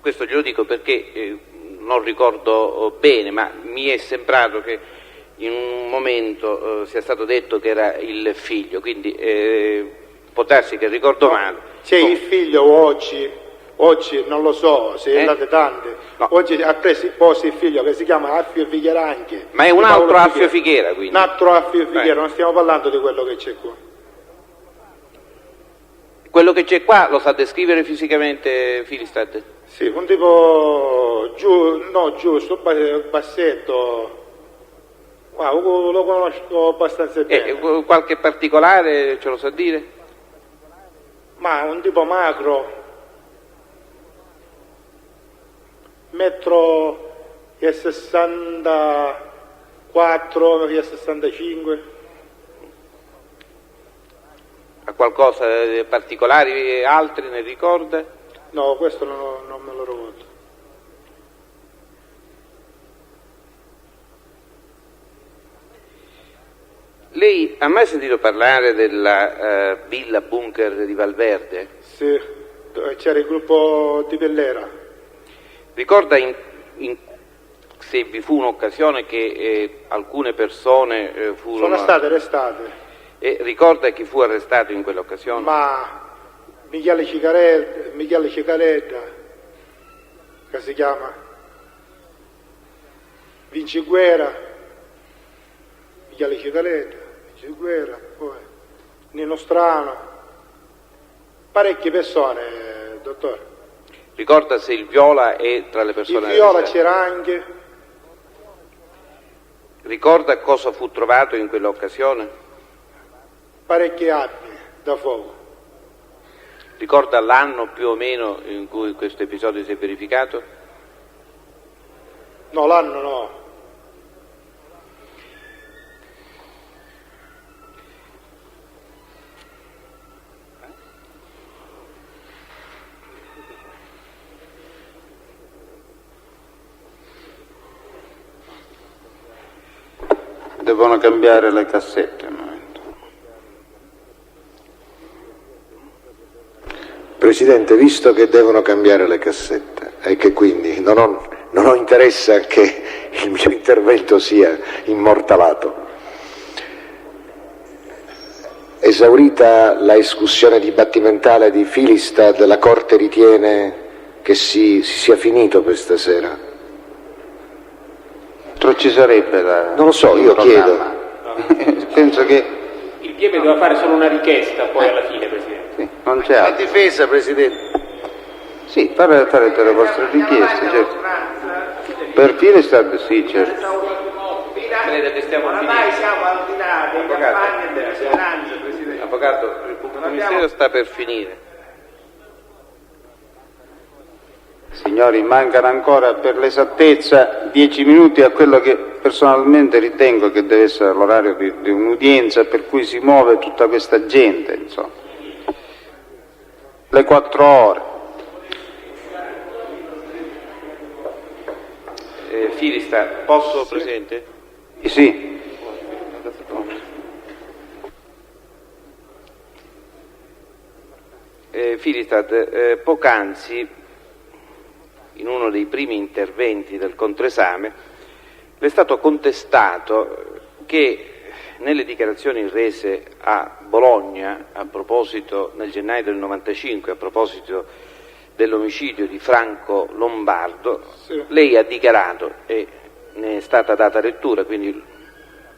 Questo glielo dico perché non ricordo bene, ma mi è sembrato che in un momento sia stato detto che era il figlio, quindi può darsi che ricordo male. C'è il figlio oggi non lo so, se andate tante, oggi ha preso il posto il figlio che si chiama Alfio Fichera anche. Ma è un altro Alfio Fichera, quindi? Un altro Alfio Fichera, non stiamo parlando di quello che c'è qua. Quello che c'è qua lo sa descrivere fisicamente Filistad? Sì, un tipo giusto, bassetto, lo conosco abbastanza bene. Qualche particolare ce lo sa dire? Ma un tipo macro, 1,64 1,65 m. Ha qualcosa di particolari, altri ne ricorda? No, questo non me lo ricordo. Lei ha mai sentito parlare della villa bunker di Valverde? Sì, c'era il gruppo di Pillera. Ricorda se vi fu un'occasione che alcune persone furono... Sono state arrestate. E ricorda chi fu arrestato in quell'occasione? Ma Michele Cicaletta, che si chiama Vinci Guerra, Michele Cicaletta, Vinci Guerra, poi Nino Strano, parecchie persone, dottore. Ricorda se il Viola è tra le persone Il Viola arrestate? c'era anche. Ricorda cosa fu trovato in quell'occasione? Parecchie armi da fuoco. Ricorda l'anno più o meno in cui questo episodio si è verificato? No, l'anno no. Devono cambiare le cassette al momento. Presidente, visto che devono cambiare le cassette e che quindi non ho interesse a che il mio intervento sia immortalato, esaurita la escussione dibattimentale di Filistad, la Corte ritiene che si sia finito questa sera? Non ci sarebbe da... Non lo so, io chiedo. Penso che... Il PM doveva fare solo una richiesta poi alla fine, Presidente. Sì, non c'è altro. La difesa, Presidente. Sì, farete le vostre richieste, certo. Per Filistad sì, certo. Crede che stiamo finendo. Siamo al di là dei campagne e delle speranze, Presidente. Avvocato, il pubblico ministero sta per finire. Signor signori, mancano ancora per l'esattezza 10 minuti a quello che personalmente ritengo che deve essere l'orario di un'udienza per cui si muove tutta questa gente, insomma. Le 4 ore. Firista, posso, Presidente? Sì. Firistad, poc'anzi, in uno dei primi interventi del controesame, le è stato contestato che nelle dichiarazioni rese a Bologna, a proposito, nel gennaio del 95, a proposito dell'omicidio di Franco Lombardo, sì, lei ha dichiarato, e ne è stata data lettura, quindi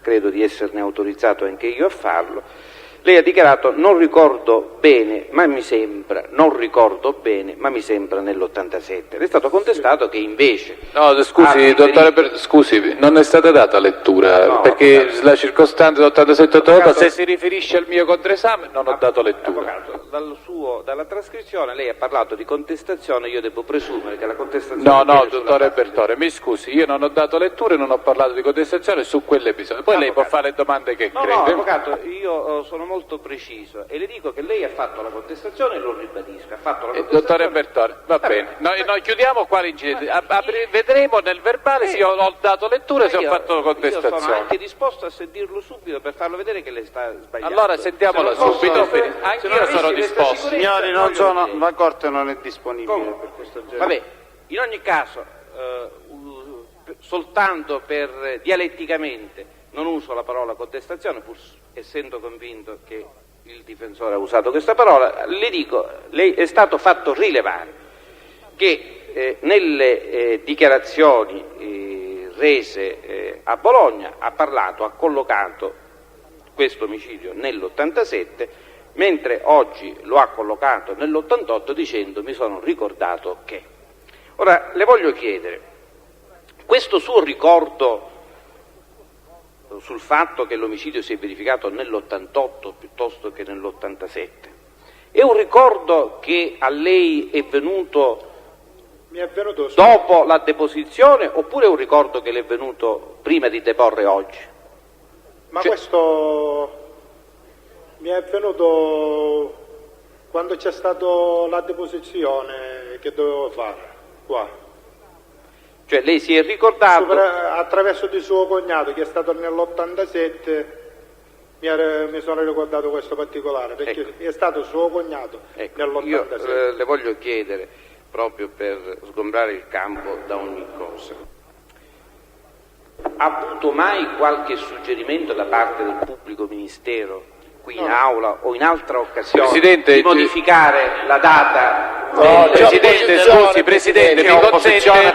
credo di esserne autorizzato anche io a farlo, lei ha dichiarato non ricordo bene, ma mi sembra, non ricordo bene, ma mi sembra nell'87. Le è stato contestato che invece... No, scusi, dottore, scusi, non è stata data lettura, no, perché la circostanza dell'87-88, se si riferisce al mio controesame, non ho dato lettura. Avvocato, dalla trascrizione lei ha parlato di contestazione, io devo presumere che la contestazione... No, dottore Bertore, mi scusi, io non ho dato lettura e non ho parlato di contestazione su quell'episodio. Poi avvocato, lei può fare le domande che crede. No, avvocato, io sono molto preciso e le dico che lei ha fatto la contestazione e lo ribadisco, ha fatto la contestazione. Dottore Bertone, va bene, noi chiudiamo qua l'incidente, vedremo nel verbale se ho dato lettura e se ho fatto la contestazione. Io sono anche disposto a sentirlo subito per farlo vedere che lei sta sbagliando. Allora sentiamolo subito, anch'io sono disposto. Signori, la Corte non è disponibile per questo genere. Vabbè, in ogni caso, soltanto per dialetticamente, non uso la parola contestazione, pur essendo convinto che il difensore ha usato questa parola, le dico, lei è stato fatto rilevare che nelle dichiarazioni rese a Bologna ha collocato questo omicidio nell'87, mentre oggi lo ha collocato nell'88 dicendo mi sono ricordato che. Ora, le voglio chiedere, questo suo ricordo sul fatto che l'omicidio si è verificato nell'88 piuttosto che nell'87, è un ricordo che a lei è venuto dopo la deposizione oppure è un ricordo che le è venuto prima di deporre oggi? Ma questo mi è venuto quando c'è stata la deposizione che dovevo fare qua. Cioè lei si è ricordato... attraverso di suo cognato che è stato nell'87 mi sono ricordato questo particolare, perché ecco, è stato suo cognato nell'87. Io le voglio chiedere, proprio per sgombrare il campo da ogni cosa, ha avuto mai qualche suggerimento da parte del pubblico ministero qui in aula o in altra occasione, Presidente, di modificare la data? No, Presidente, scusi, Presidente, mi consente, c'è opposizione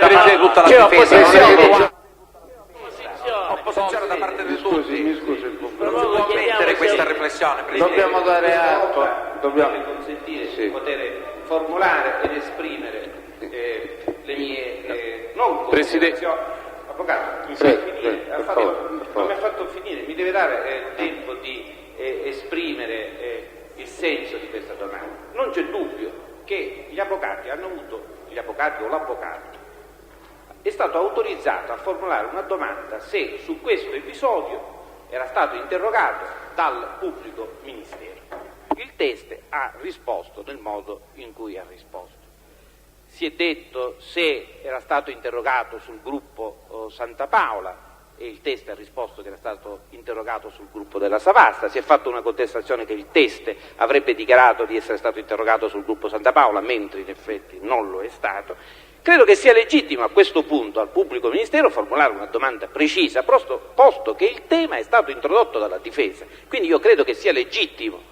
da parte di tutti. Mi scusi, può mettere questa riflessione, Presidente. Dobbiamo dare atto, dobbiamo consentire di poter formulare ed esprimere le mie non considerazioni. Avvocato, mi fa finire, non mi ha fatto finire, mi deve dare tempo di esprimere il senso di questa domanda. Non c'è dubbio che gli avvocati o l'avvocato è stato autorizzato a formulare una domanda se su questo episodio era stato interrogato dal pubblico ministero. Il teste ha risposto nel modo in cui ha risposto. Si è detto se era stato interrogato sul gruppo Santa Paola e il teste ha risposto che era stato interrogato sul gruppo della Savasta. Si è fatta una contestazione che il teste avrebbe dichiarato di essere stato interrogato sul gruppo Santa Paola, mentre in effetti non lo è stato. Credo che sia legittimo a questo punto al pubblico ministero formulare una domanda precisa, posto che il tema è stato introdotto dalla difesa. Quindi io credo che sia legittimo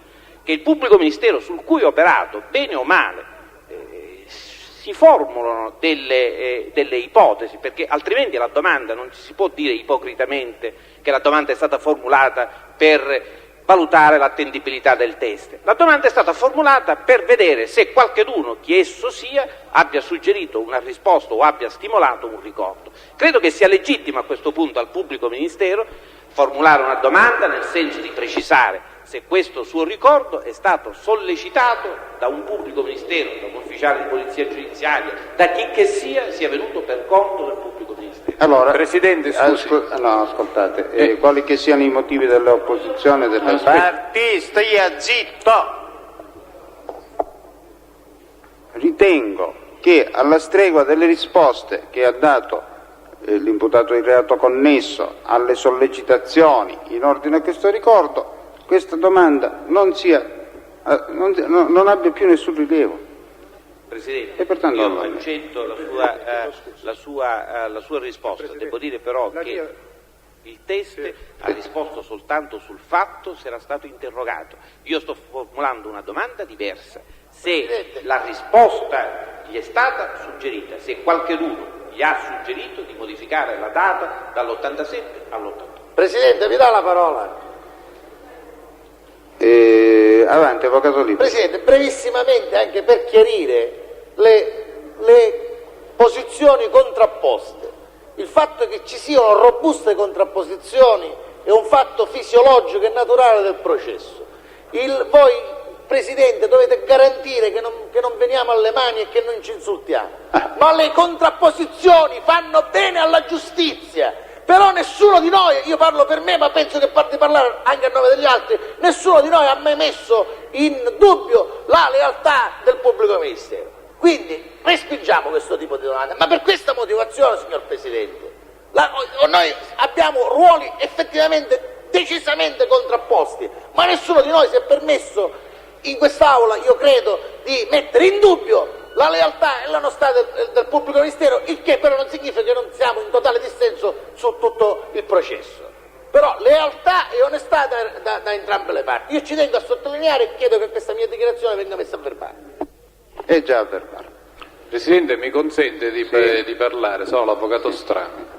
che il pubblico ministero, sul cui operato, bene o male, si formulano delle ipotesi, perché altrimenti la domanda non ci si può dire ipocritamente che la domanda è stata formulata per valutare l'attendibilità del teste. La domanda è stata formulata per vedere se qualcheduno, chi esso sia, abbia suggerito una risposta o abbia stimolato un ricordo. Credo che sia legittimo a questo punto al pubblico ministero formulare una domanda nel senso di precisare se questo suo ricordo è stato sollecitato da un pubblico ministero, da un ufficiale di polizia giudiziaria, da chi che sia venuto per conto del pubblico ministero. Allora, Presidente, scusi. No, ascoltate, quali che siano i motivi dell'opposizione delle parti, stia zitto! Ritengo che alla stregua delle risposte che ha dato l'imputato di reato connesso alle sollecitazioni in ordine a questo ricordo, questa domanda non abbia più nessun rilievo. Presidente, e pertanto io accetto la sua risposta, devo dire però che il teste ha risposto soltanto sul fatto se era stato interrogato. Io sto formulando una domanda diversa. Se la risposta gli è stata suggerita, se qualcuno gli ha suggerito di modificare la data dall'87 all'88. Presidente, mi dà la parola. Avanti, avvocato Lipo. Presidente, brevissimamente, anche per chiarire le posizioni contrapposte. Il fatto che ci siano robuste contrapposizioni è un fatto fisiologico e naturale del processo. Voi, Presidente, dovete garantire che non veniamo alle mani e che non ci insultiamo. Ma le contrapposizioni fanno bene alla giustizia. Però nessuno di noi, io parlo per me, ma penso che di parlare anche a nome degli altri, nessuno di noi ha mai messo in dubbio la lealtà del pubblico ministero. Quindi respingiamo questo tipo di domanda. Ma per questa motivazione, signor Presidente, noi abbiamo ruoli effettivamente decisamente contrapposti, ma nessuno di noi si è permesso in quest'Aula, io credo, di mettere in dubbio la lealtà e l'onestà del pubblico ministero, il che però non significa che non siamo in totale dissenso su tutto il processo. Però lealtà e onestà da entrambe le parti. Io ci tengo a sottolineare e chiedo che questa mia dichiarazione venga messa a verbale. È già a verbale. Presidente, mi consente di parlare? Sono l'avvocato Strano.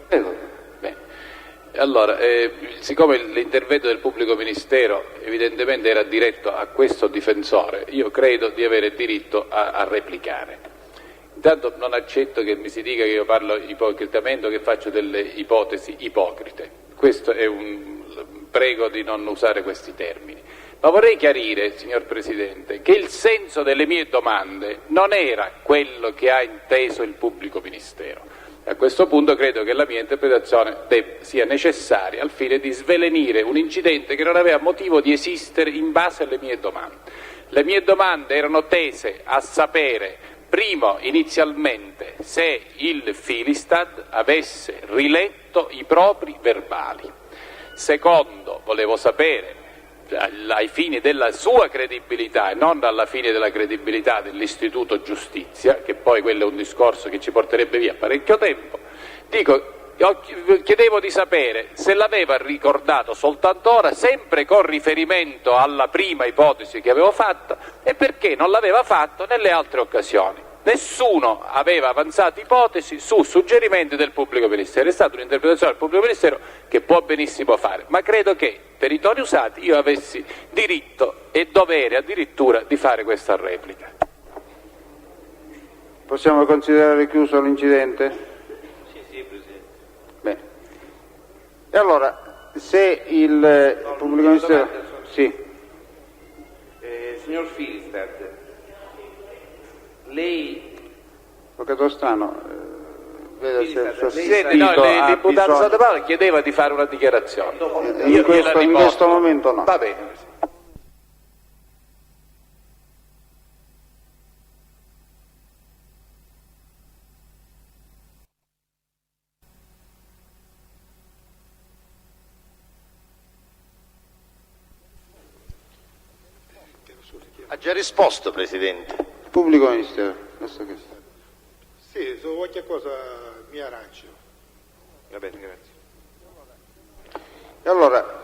Bene. Allora, siccome l'intervento del pubblico ministero evidentemente era diretto a questo difensore, io credo di avere diritto a replicare. Intanto non accetto che mi si dica che io parlo ipocritamente o che faccio delle ipotesi ipocrite. Questo è prego di non usare questi termini. Ma vorrei chiarire, signor Presidente, che il senso delle mie domande non era quello che ha inteso il pubblico ministero. A questo punto credo che la mia interpretazione sia necessaria al fine di svelenire un incidente che non aveva motivo di esistere in base alle mie domande. Le mie domande erano tese a sapere, primo, inizialmente, se il Filistad avesse riletto i propri verbali. Secondo, volevo sapere, ai fini della sua credibilità e non alla fine della credibilità dell'Istituto Giustizia, che poi quello è un discorso che ci porterebbe via parecchio tempo, chiedevo di sapere se l'aveva ricordato soltanto ora, sempre con riferimento alla prima ipotesi che avevo fatto, e perché non l'aveva fatto nelle altre occasioni. Nessuno aveva avanzato ipotesi su suggerimenti del pubblico ministero, è stata un'interpretazione del pubblico ministero che può benissimo fare, ma credo che per i toni usati io avessi diritto e dovere addirittura di fare questa replica. Possiamo considerare chiuso l'incidente? Sì, Presidente. Bene. E allora, se il pubblico ministero... Sì. Signor Filistad, lei... Avvocato Strano, veda se il suo l'imputato Sant'Paolo chiedeva di fare una dichiarazione. In questo momento no. Va bene. Ha già risposto, Presidente. Pubblico ministero. Sì, su qualche cosa mi arrancio. Va bene, grazie. E allora,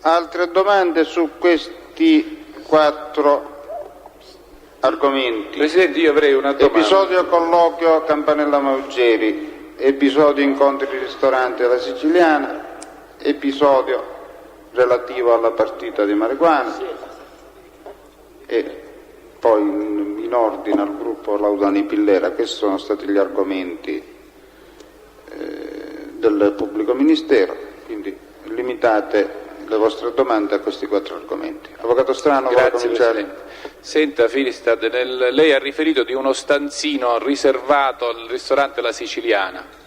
altre domande su questi 4 argomenti? Presidente, io avrei una domanda. Episodio colloquio Campanella Maugeri, episodio incontri ristorante della Siciliana, episodio relativo alla partita di Marijuana e poi in ordine al gruppo Laudani Pillera. Questi sono stati gli argomenti del pubblico ministero, quindi limitate le vostre domande a questi 4 argomenti. Avvocato Strano, vuole Grazie, cominciare? Presidente. Senta Firistad, lei ha riferito di uno stanzino riservato al ristorante La Siciliana.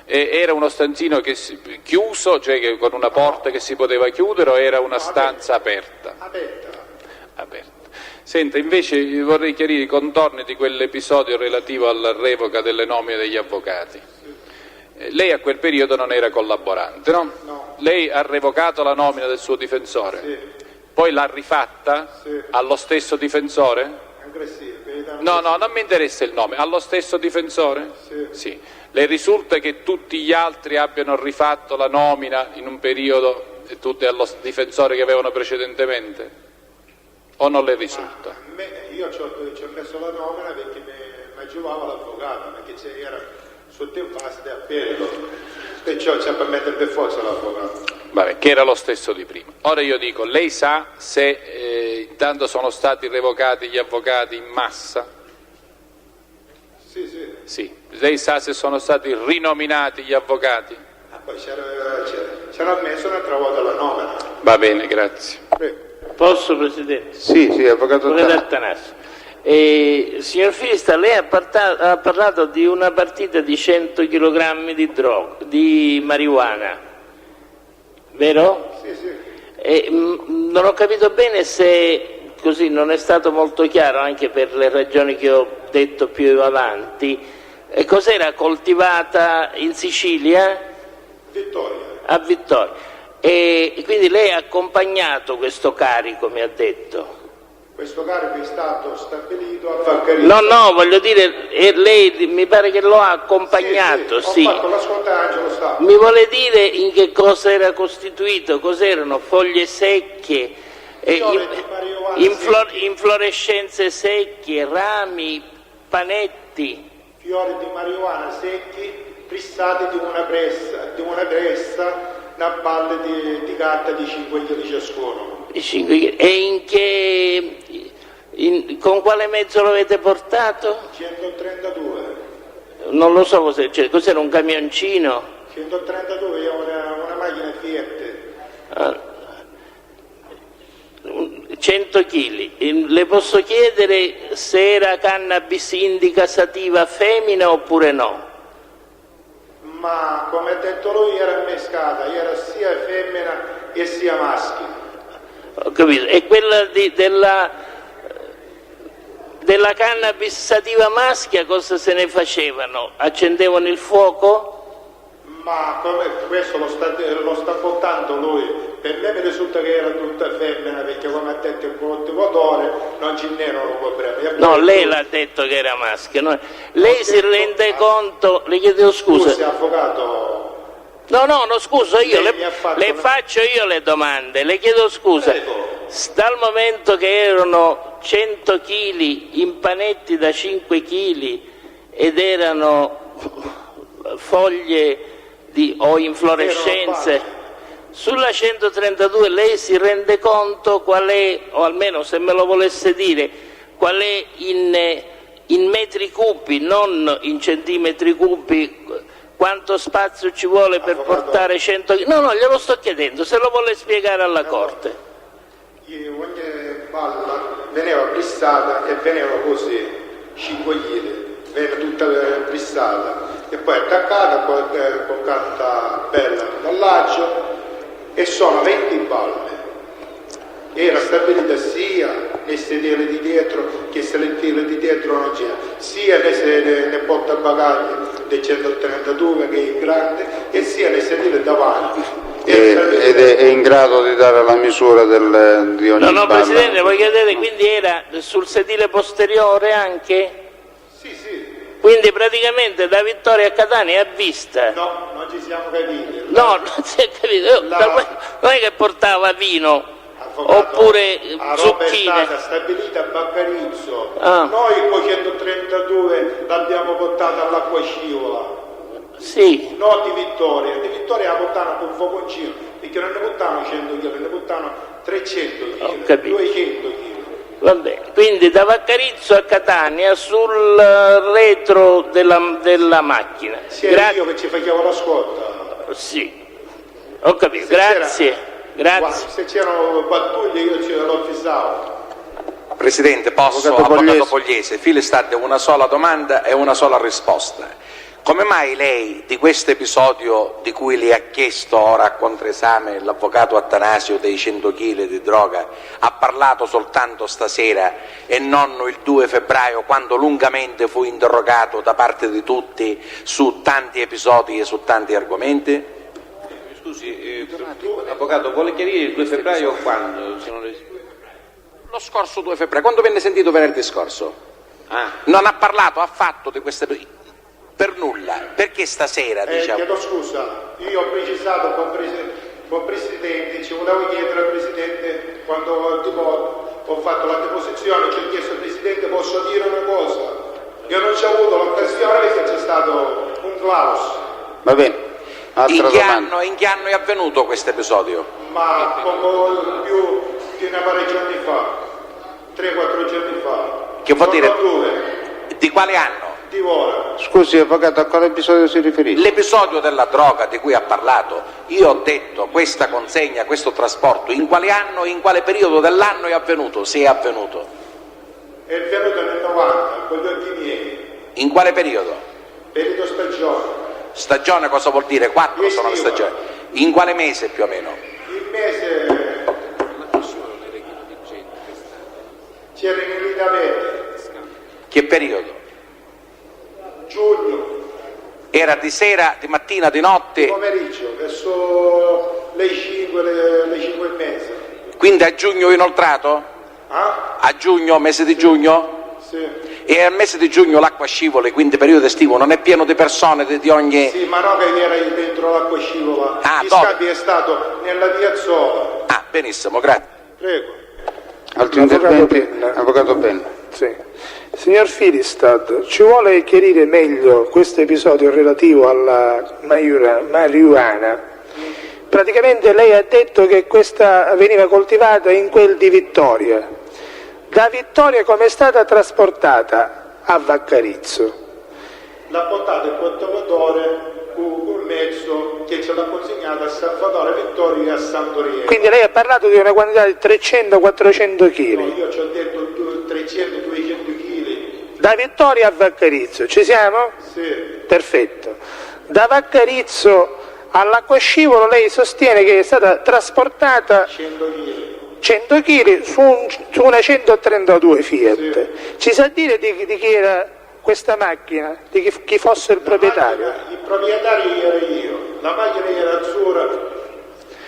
Era uno stanzino chiuso, cioè con una porta che si poteva chiudere, o era una stanza aperta? Aperta. Senta, invece vorrei chiarire i contorni di quell'episodio relativo alla revoca delle nomine degli avvocati. Lei a quel periodo non era collaborante, no? No. Lei ha revocato la nomina del suo difensore? Sì. Poi l'ha rifatta? Sì. Allo stesso difensore? Anche sì, No, non mi interessa il nome. Allo stesso difensore? Sì. Le risulta che tutti gli altri abbiano rifatto la nomina in un periodo e tutti allo difensore che avevano precedentemente? O non le risulta? Io ci ho messo la nomina perché mi aggiuvava l'avvocato, perché era sotto in fase di appello, perciò c'è per mettere per forza l'avvocato. Vabbè, che era lo stesso di prima. Ora io dico, lei sa se intanto sono stati revocati gli avvocati in massa? Sì. Lei sa se sono stati rinominati gli avvocati? Poi c'era ammesso un'altra volta la nomina. Va bene, grazie. Posso, Presidente? Sì, Avvocato Attanasio. Signor Firistad, lei ha parlato di una partita di 100 kg di marijuana, vero? Sì. Non ho capito bene se così non è stato molto chiaro, anche per le ragioni che ho detto più avanti. Cos'era coltivata in Sicilia? Vittoria. A Vittoria. E quindi lei ha accompagnato questo carico, mi ha detto. Questo carico è stato stabilito a Vaccarizzo. No, voglio dire, lei mi pare che lo ha accompagnato, sì. Ho fatto la scontaggio, lo Stato. Mi vuole dire in che cosa era costituito? Cos'erano? Foglie secche, inflorescenze secche, rami, panetti? Fiori di marijuana secchi, prissati di una pressa, una balle di carta di 5 kg ciascuno. E con quale mezzo lo avete portato? 132. Non lo so cos'era un camioncino? 132 è una macchina Fiat. 100 kg. Le posso chiedere se era cannabis indica sativa femmina oppure no? Ma come ha detto lui era mescata, era sia femmina e sia maschio. Ho capito. E quella della cannabis sativa maschia cosa se ne facevano? Accendevano il fuoco? Ma come questo lo sta portando lui. Per me mi risulta che era tutta femmina, perché come ha detto il coltivatore non ce n'erano problemi. No, lei l'ha detto che era maschio. No? Lei si rende conto, le chiedo scusa. Scusi, avvocato. No, scusa, io le faccio io le domande, le chiedo scusa. Dal momento che erano 100 kg in panetti da 5 kg ed erano foglie o inflorescenze, sulla 132 lei si rende conto qual è, o almeno se me lo volesse dire, qual è in metri cubi, non in centimetri cubi, quanto spazio ci vuole per portare 100 kg? No, glielo sto chiedendo, se lo vuole spiegare alla Corte. Ogni palla veniva prissata e veniva così, 5 kg, veniva tutta prissata e poi attaccata con carta bella dall'accio e sono 20 balle. Era stabilita sia nei sedili di dietro che sedili di dietro non c'era, sia nei portabagagli del 132 che è il grande e sia nei sedili davanti. Ed è in grado di dare la misura di ogni balla? No, Presidente, voi chiedete, quindi era sul sedile posteriore anche? Sì. Quindi praticamente da Vittoria a Catania è a vista? No, non ci siamo capiti. No, non si è capito. Non è che portava vino, oppure zucchine. La roba è stata stabilita a Vaccarizzo. Noi con 132 l'abbiamo portata all'acqua scivola. Sì. No, di Vittoria la portavano con foconcino, perché non ne portavano 100 kg, ne portavano 300 kg, 200 kg. Va bene, quindi da Vaccarizzo a Catania sul retro della macchina. Sì, io che ci facevo la scorta. Sì, ho capito, grazie. Grazie. Se c'erano pattuglie io ce l'ho fissato. Presidente, posso? Avvocato Pogliese, Filistad, una sola domanda e una sola risposta. Come mai lei di questo episodio di cui le ha chiesto ora a contraesame l'avvocato Attanasio dei 100 kg di droga ha parlato soltanto stasera e non il 2 febbraio quando lungamente fu interrogato da parte di tutti su tanti episodi e su tanti argomenti? Scusi, avvocato, vuole chiarire il 2 febbraio quando? Lo scorso 2 febbraio, quando venne sentito venerdì scorso. Non ha parlato affatto di queste... per nulla, perché stasera diciamo? Chiedo scusa, io ho precisato con Presidente, ci volevo chiedere al Presidente quando ho fatto la deposizione, ci ho chiesto al Presidente posso dire una cosa, io non ci ho avuto l'occasione perché c'è stato un claus. Va bene, altra domanda. In che anno è avvenuto questo episodio? Ma poco più di una parecchio anni fa, 3-4 giorni fa. Che vuol dire? Di quale anno? Di ora. Scusi avvocato, a quale episodio si riferisce? L'episodio della droga di cui ha parlato. Io ho detto questa consegna, questo trasporto, in quale anno e in quale periodo dell'anno è avvenuto, se è avvenuto? È avvenuto nel 90, con gli occhi miei. In quale periodo? Periodo stagione. Stagione cosa vuol dire? 4 sono le stagioni. In quale mese più o meno? Il mese c'era in Elizabeth. Che periodo? Giugno. Era di sera, di mattina, di notte? Di pomeriggio, verso le 5, le 5 e mezza. Quindi a giugno inoltrato? A giugno, mese di giugno? Sì. E al mese di giugno l'acqua scivoli, quindi periodo estivo, non è pieno di persone di ogni... Sì, ma no che era dentro l'acqua scivola. Il scambio è stato nella piazzola. Benissimo, grazie. Prego. Altri interventi? Avvocato Penna. Sì. Signor Filistad, ci vuole chiarire meglio questo episodio relativo alla marijuana? Praticamente lei ha detto che questa veniva coltivata in quel di Vittoria. Da Vittoria come è stata trasportata a Vaccarizzo? L'ha portata il portatore un mezzo che ce l'ha consegnata a Salvatore Vittorio e a Santoriello. Quindi lei ha parlato di una quantità di 300-400 kg? No, io ci ho detto 300-200 kg. Da Vittoria a Vaccarizzo, ci siamo? Sì. Perfetto. Da Vaccarizzo all'acquascivolo lei sostiene che è stata trasportata 100 kg su una 132 Fiat. Sì. Ci sa dire di chi era questa macchina, di chi fosse il proprietario? Il proprietario ero io, la macchina era azzurra,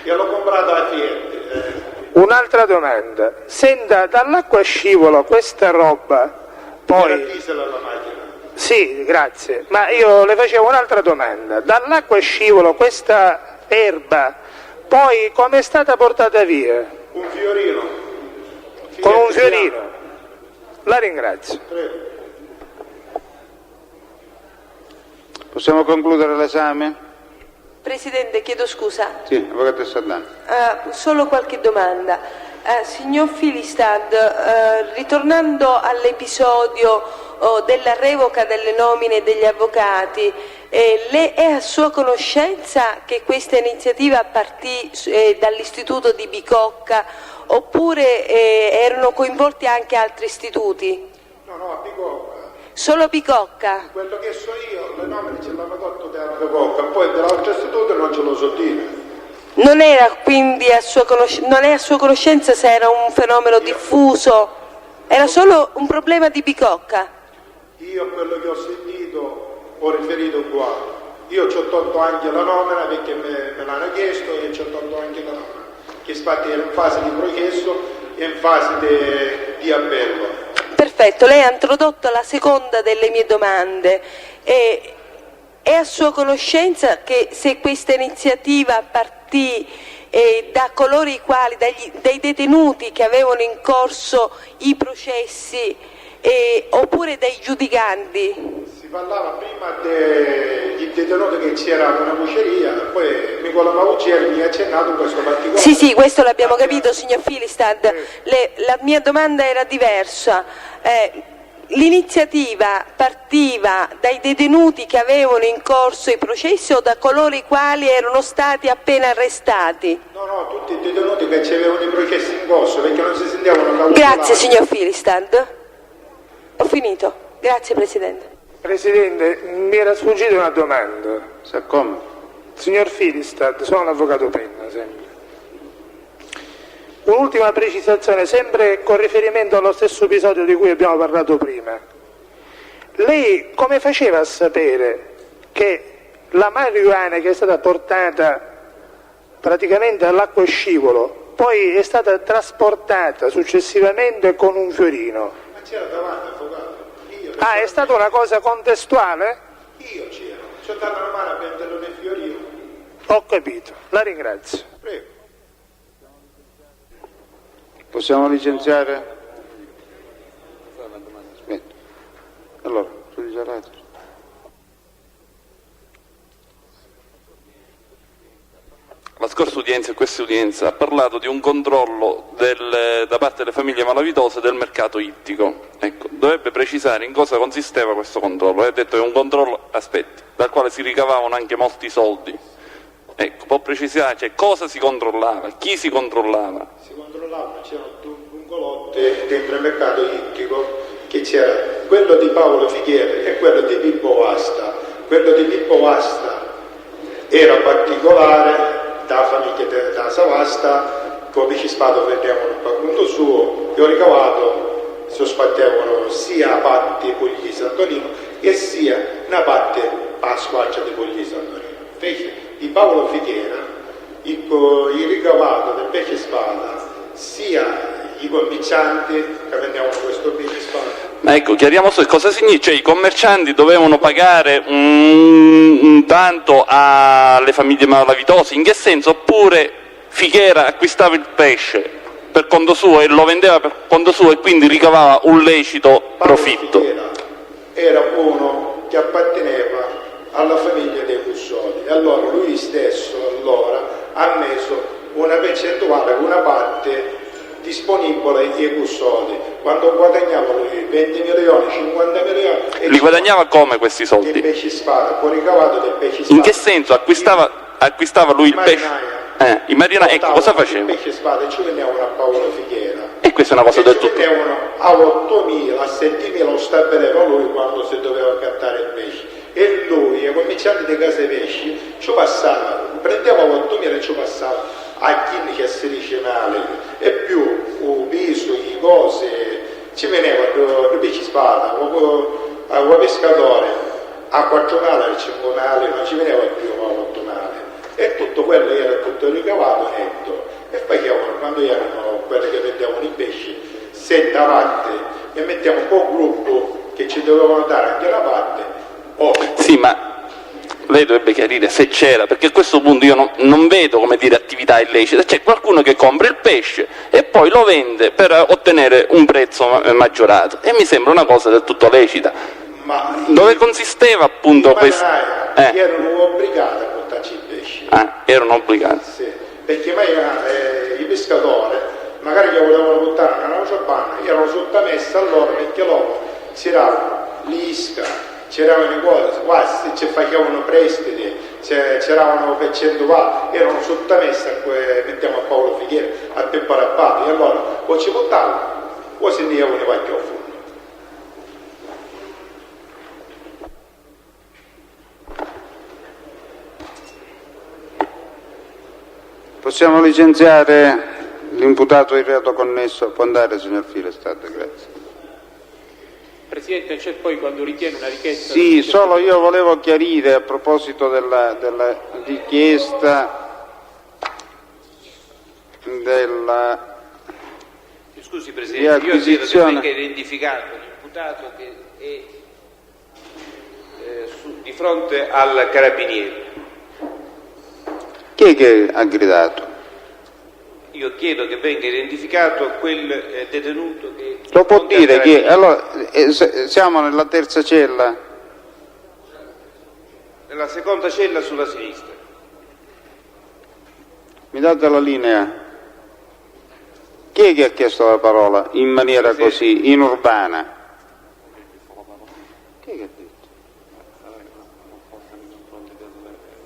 io l'ho comprata a Fiat. Un'altra domanda, senta dall'acquascivolo questa roba, poi... Era diesel la macchina. Sì, grazie, ma io le facevo un'altra domanda, dall'acquascivolo questa erba, poi come è stata portata via? Un fiorino. Con un fiorino? La ringrazio. Prego. Possiamo concludere l'esame? Presidente, chiedo scusa. Sì, avvocato Sardano. Solo qualche domanda. Signor Filistad, ritornando all'episodio della revoca delle nomine degli avvocati, lei è a sua conoscenza che questa iniziativa partì dall'istituto di Bicocca oppure erano coinvolti anche altri istituti? No, a Bicocca. Solo Bicocca? Quello che so io, le nomine ce l'hanno fatto da Bicocca, poi dell'altro istituto non ce lo so dire. Non era quindi non è a sua conoscenza se era un fenomeno diffuso, era solo un problema di Bicocca? Io quello che ho sentito ho riferito qua. Io ci ho tolto anche la nomina perché me l'hanno chiesto e ci ho tolto anche la nomina, che infatti era in fase di processo e in fase di appello. Perfetto, lei ha introdotto la seconda delle mie domande. È a sua conoscenza che se questa iniziativa partì da coloro i quali, dai detenuti che avevano in corso i processi oppure dai giudicanti? Si parlava prima dei detenuti che c'era una buceria, poi Nicola Mauceri mi ha accennato questo particolare. Sì, questo l'abbiamo capito, signor Filistad. La mia domanda era diversa. l'iniziativa partiva dai detenuti che avevano in corso i processi o da coloro i quali erano stati appena arrestati? No, tutti i detenuti che avevano i processi in corso perché non si sentivano cautelati. Grazie signor Firestad. Ho finito. Grazie Presidente. Presidente, mi era sfuggita una domanda. Sa come? Signor Firestad, sono un avvocato Penna, sempre. Un'ultima precisazione, sempre con riferimento allo stesso episodio di cui abbiamo parlato prima. Lei come faceva a sapere che la marijuana che è stata portata praticamente all'acqua scivolo poi è stata trasportata successivamente con un fiorino? Ma c'era davanti, avvocato. È stata una cosa contestuale? Io c'ho dato una mano a prenderlo nel fiorino. Ho capito, la ringrazio. Prego. Possiamo licenziare? Aspetta. Allora, giudice Rato. La scorsa udienza e questa udienza ha parlato di un controllo da parte delle famiglie malavitose del mercato ittico. Ecco, dovrebbe precisare in cosa consisteva questo controllo. Ha detto che è un controllo, aspetti, dal quale si ricavavano anche molti soldi. Ecco, può precisare, cioè, cosa si controllava, chi si controllava? Si controllavano, c'erano bungalotte dentro il mercato ittico, che c'era quello di Paolo Fighiera e quello di Pippo Vasta. Quello di Pippo Vasta era particolare, da famiglia da Savasta, come ci spato vendevano per conto suo, e ho ricavato, sospettavano sia parte Pugli di Sant'Antonino e sia una parte a squarcia di Pugli di Sant'Antonino. Invece di Paolo Fighiera, il ricavato del pesce spada, sia i commercianti che vendevano questo pesce spada. Ma ecco, chiariamo cosa significa, cioè i commercianti dovevano pagare un tanto alle famiglie malavitose, in che senso? Oppure Fighiera acquistava il pesce per conto suo e lo vendeva per conto suo e quindi ricavava un lecito profitto? Fighiera era uno che apparteneva alla famiglia dei Cussoli e allora lui stesso ha messo una percentuale, una parte disponibile ai Cussoli. Quando guadagnava lui 20 milioni, 50 milioni... Li guadagnava come questi soldi? Dei pesci spada, poi ricavato dei pesci spada. In che senso? Acquistava lui il pesce? I marinai, ecco, cosa faceva? Il pesce spada ci vendevano a Paolo Fighiera. E questa è una cosa del tutto... Ci vendevano a 8.000, a 7.000 lo stabiliva lui quando si doveva cattare il pesce. E lui, i commercianti di casa pesci, ci passava, prendeva 8.000 e ci passava a chi che si dice male e più il viso, le cose, ci venivano i pesci spada, a pescatore a 4 male, a 5 male, non ci veniva più a 8 male e tutto quello era tutto ricavato netto e facevano quando erano quelli che vendevano i pesci 7 avanti e mettiamo un po' gruppo che ci dovevano dare anche la parte. Sì, ma lei dovrebbe chiarire se c'era, perché a questo punto io non vedo, come dire, attività illecite. C'è qualcuno che compra il pesce e poi lo vende per ottenere un prezzo maggiorato e mi sembra una cosa del tutto lecita. Ma dove consisteva appunto questo? Erano obbligati a portarci il pesce. Erano obbligati? Sì, perché i pescatori magari che volevano buttare una ciabanna erano sottomessi a loro perché loro c'eravano l'isca, c'erano i cose, quasi ci facevano prestiti, c'eravano percentuali, erano sottomessi a mettiamo a Paolo Fighiera, a Peppo Rappato, e allora o ci buttavano o si andavano i vecchi a fondo. Possiamo licenziare l'imputato il reato connesso? Può andare, signor Firestad, grazie. Presidente, c'è poi quando ritiene una richiesta... Sì, solo io volevo chiarire a proposito della richiesta della... Scusi Presidente, io chiedo che venga identificato l'imputato che è di fronte al carabiniere. Chi è che ha gridato? Io chiedo che venga identificato quel detenuto che... Lo può dire chi è? Allora, siamo nella terza cella? Nella seconda cella sulla sinistra. Mi date la linea? Chi è che ha chiesto la parola in maniera così inurbana?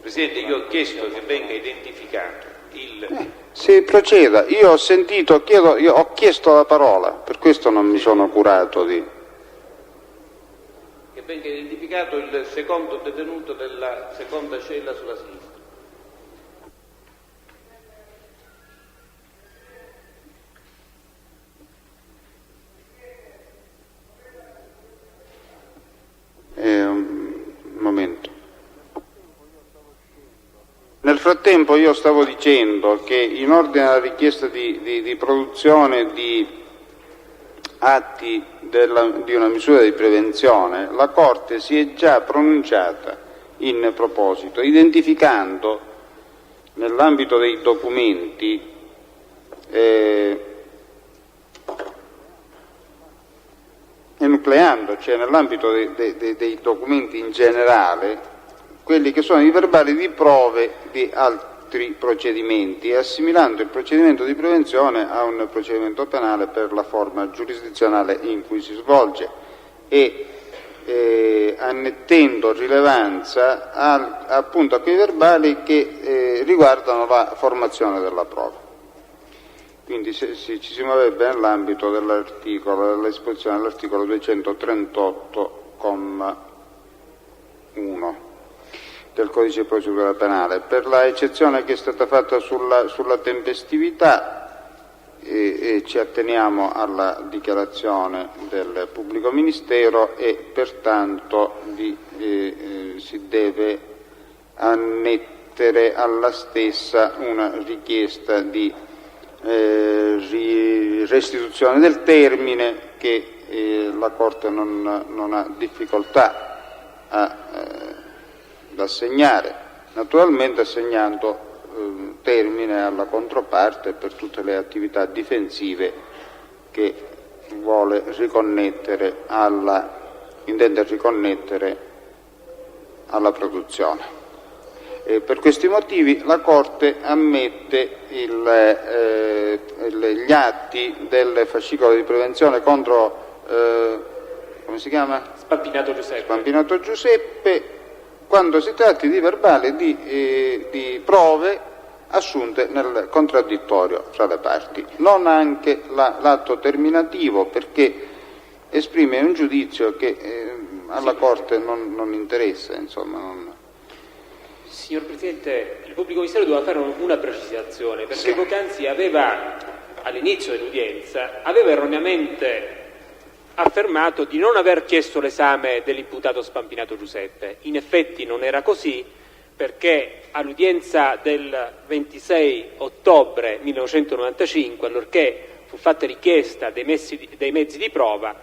Presidente, io ho chiesto che venga identificato il... Si proceda, io ho sentito, io ho chiesto la parola, per questo non mi sono curato di... Che venga identificato il secondo detenuto della seconda cella sulla sinistra. Un momento. Nel frattempo io stavo dicendo che in ordine alla richiesta di produzione di atti di una misura di prevenzione, la Corte si è già pronunciata in proposito, identificando nell'ambito dei documenti enucleando, cioè nell'ambito dei documenti in generale, quelli che sono i verbali di prove di altri procedimenti, assimilando il procedimento di prevenzione a un procedimento penale per la forma giurisdizionale in cui si svolge e annettendo rilevanza appunto a quei verbali che riguardano la formazione della prova. Quindi ci si muoverebbe nell'ambito dell'esposizione dell'articolo 238,1 del Codice di procedura penale, per la eccezione che è stata fatta sulla tempestività, e ci atteniamo alla dichiarazione del pubblico ministero e pertanto si deve annettere alla stessa una richiesta di restituzione del termine che la Corte non ha difficoltà ad assegnare, naturalmente assegnando termine alla controparte per tutte le attività difensive che vuole intende riconnettere alla produzione. Per questi motivi la Corte ammette gli atti del fascicolo di prevenzione contro come si chiama? Spampinato Giuseppe, quando si tratti di verbali di prove assunte nel contraddittorio fra le parti, non anche l'atto terminativo, perché esprime un giudizio che alla Corte non interessa, insomma. Signor Presidente, il pubblico ministero doveva fare una precisazione, perché poc'anzi all'inizio dell'udienza, aveva erroneamente affermato di non aver chiesto l'esame dell'imputato Spampinato Giuseppe. In effetti non era così, perché all'udienza del 26 ottobre 1995, allorché fu fatta richiesta dei mezzi di prova,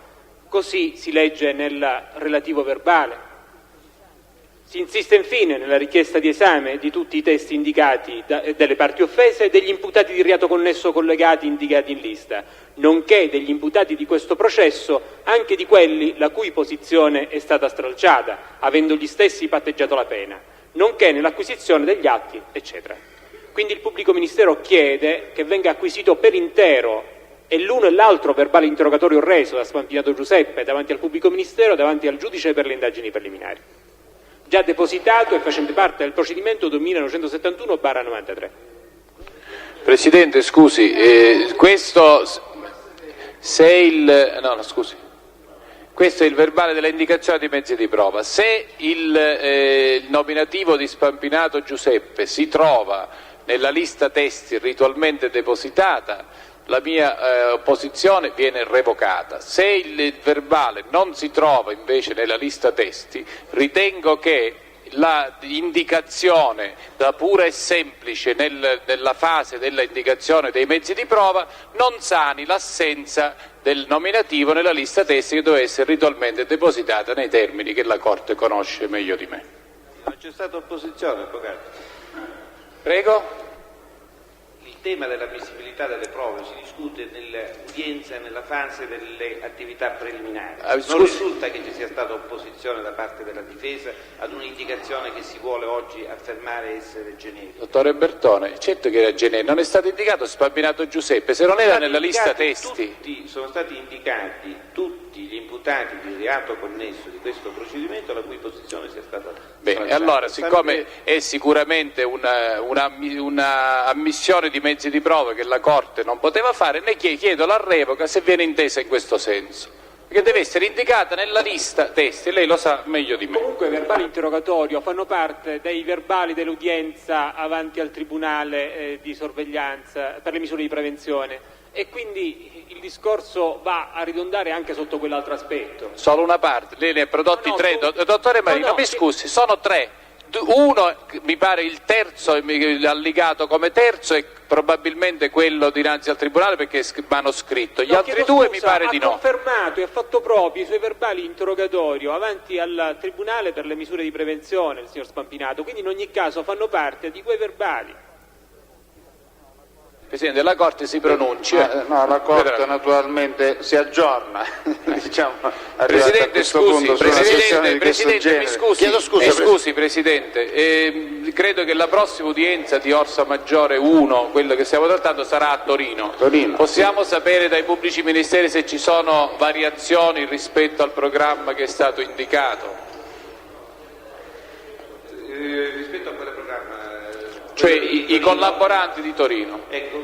così si legge nel relativo verbale. Si insiste infine nella richiesta di esame di tutti i testi indicati delle parti offese e degli imputati di reato connesso collegati indicati in lista, nonché degli imputati di questo processo, anche di quelli la cui posizione è stata stralciata, avendo gli stessi patteggiato la pena, nonché nell'acquisizione degli atti, eccetera. Quindi il pubblico ministero chiede che venga acquisito per intero e l'uno e l'altro verbale interrogatorio reso da Spampinato Giuseppe davanti al pubblico ministero, davanti al giudice per le indagini preliminari, già depositato e facente parte del procedimento 2971/93. Presidente, scusi, questo è il verbale della indicazione di mezzi di prova. Se il nominativo di Spampinato Giuseppe si trova nella lista testi ritualmente depositata, la mia opposizione viene revocata. Se il verbale non si trova invece nella lista testi, ritengo che la indicazione da pura e semplice nella fase della indicazione dei mezzi di prova non sani l'assenza del nominativo nella lista testi, che deve essere ritualmente depositata nei termini che la Corte conosce meglio di me. Ma c'è stata opposizione, avvocato? Prego? tema dell'ammissibilità delle prove si discute nell'udienza, nella fase delle attività preliminari. Non risulta che ci sia stata opposizione da parte della difesa ad un'indicazione che si vuole oggi affermare essere generica. Dottore Bertone, certo che era generico, non è stato indicato Spampinato Giuseppe, se non era nella lista testi. Sono stati indicati tutti gli imputati di reato connesso di questo procedimento la cui posizione sia stata bene, allora siccome è sicuramente una ammissione di mezzi di prova che la Corte non poteva fare, ne chiedo la revoca se viene intesa in questo senso, che deve essere indicata nella lista testi, lei lo sa meglio di me. Comunque i verbali interrogatorio fanno parte dei verbali dell'udienza avanti al Tribunale di sorveglianza per le misure di prevenzione e quindi il discorso va a ridondare anche sotto quell'altro aspetto. Solo una parte, lei ne ha prodotti tre, dottore Marino, mi scusi, sono tre. Uno mi pare il terzo, allegato come terzo è probabilmente quello dinanzi al Tribunale perché è manoscritto, gli altri due mi pare di no. Ha confermato e ha fatto proprio i suoi verbali interrogatorio avanti al Tribunale per le misure di prevenzione il signor Spampinato, quindi in ogni caso fanno parte di quei verbali. Presidente, la Corte si pronunci. No, la Corte naturalmente si aggiorna. Diciamo, Presidente, scusi, Presidente, mi scusi. Chiedo scusa, scusi Presidente, credo che la prossima udienza di Orsa Maggiore 1, quello che stiamo trattando, sarà a Torino. Possiamo sapere dai pubblici ministeri se ci sono variazioni rispetto al programma che è stato indicato? Rispetto a quale programma? Cioè i collaboranti di Torino. Ecco,